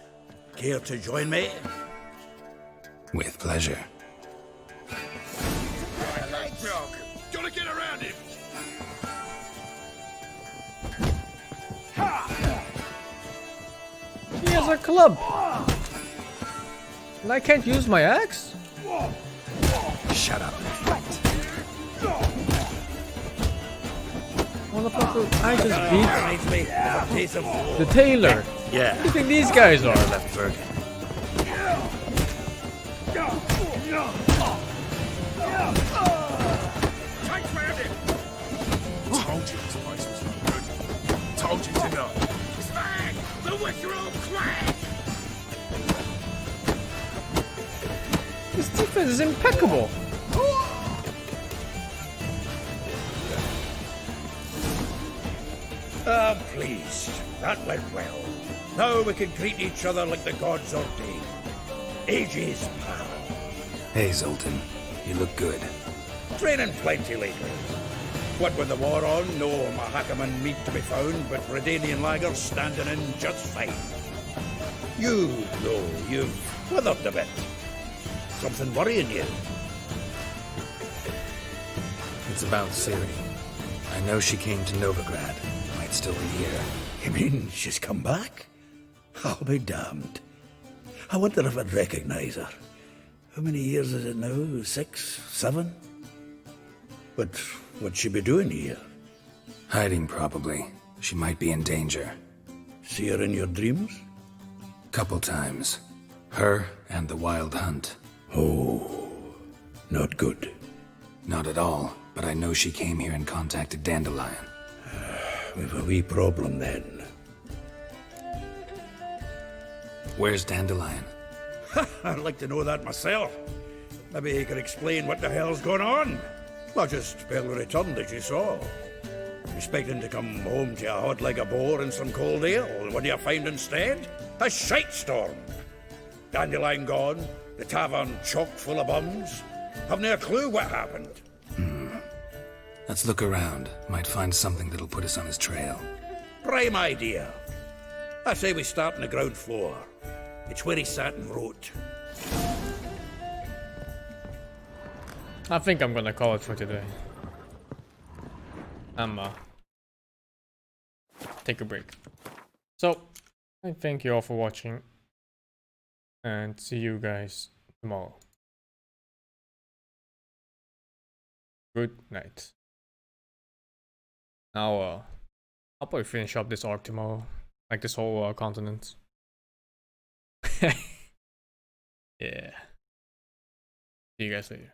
Care to join me? With pleasure. Gotta get around him. He has a club. And I can't use my axe? Shut up. Motherfucker, I just beat me of a piece of the tailor. Yeah. Who do you think these guys are? Left Bergen. Told you this place was no good. Told you to know. Slag! The Wickerel clan! This defense is impeccable. I'm pleased. That went well. Now we can greet each other like the gods ordained. Ages pal. Hey, Zoltan. You look good. Training plenty lately. What with the war on, no Mahakaman meat to be found, but Redanian lagers standing in just fine. You, though, you've withered a bit. Something worrying you? It's about Ciri. I know she came to Novigrad. Might still be here. You mean she's come back? I'll be damned. I wonder if I'd recognize her. How many years is it now? 6, 7? But what'd she be doing here? Hiding, probably. She might be in danger. See her in your dreams? Couple times. Her and the Wild Hunt. Oh, not good. Not at all, but I know she came here and contacted Dandelion. We've a wee problem then. Where's Dandelion? I'd like to know that myself. Maybe he could explain what the hell's going on. Well, just barely returned, as you saw. Expecting to come home to a hot like a boar and some cold ale, and what do you find instead? A shite storm. Dandelion gone, the tavern chock full of bums. Haven't a clue what happened. Let's look around. Might find something that'll put us on his trail. Prime idea. I say we start on the ground floor. It's where he sat and wrote. I think I'm gonna call it for today. Take a break. So, I thank you all for watching. And see you guys tomorrow. Good night. Now, I'll probably finish up this arc tomorrow. Like this whole continent. Yeah. See you guys later.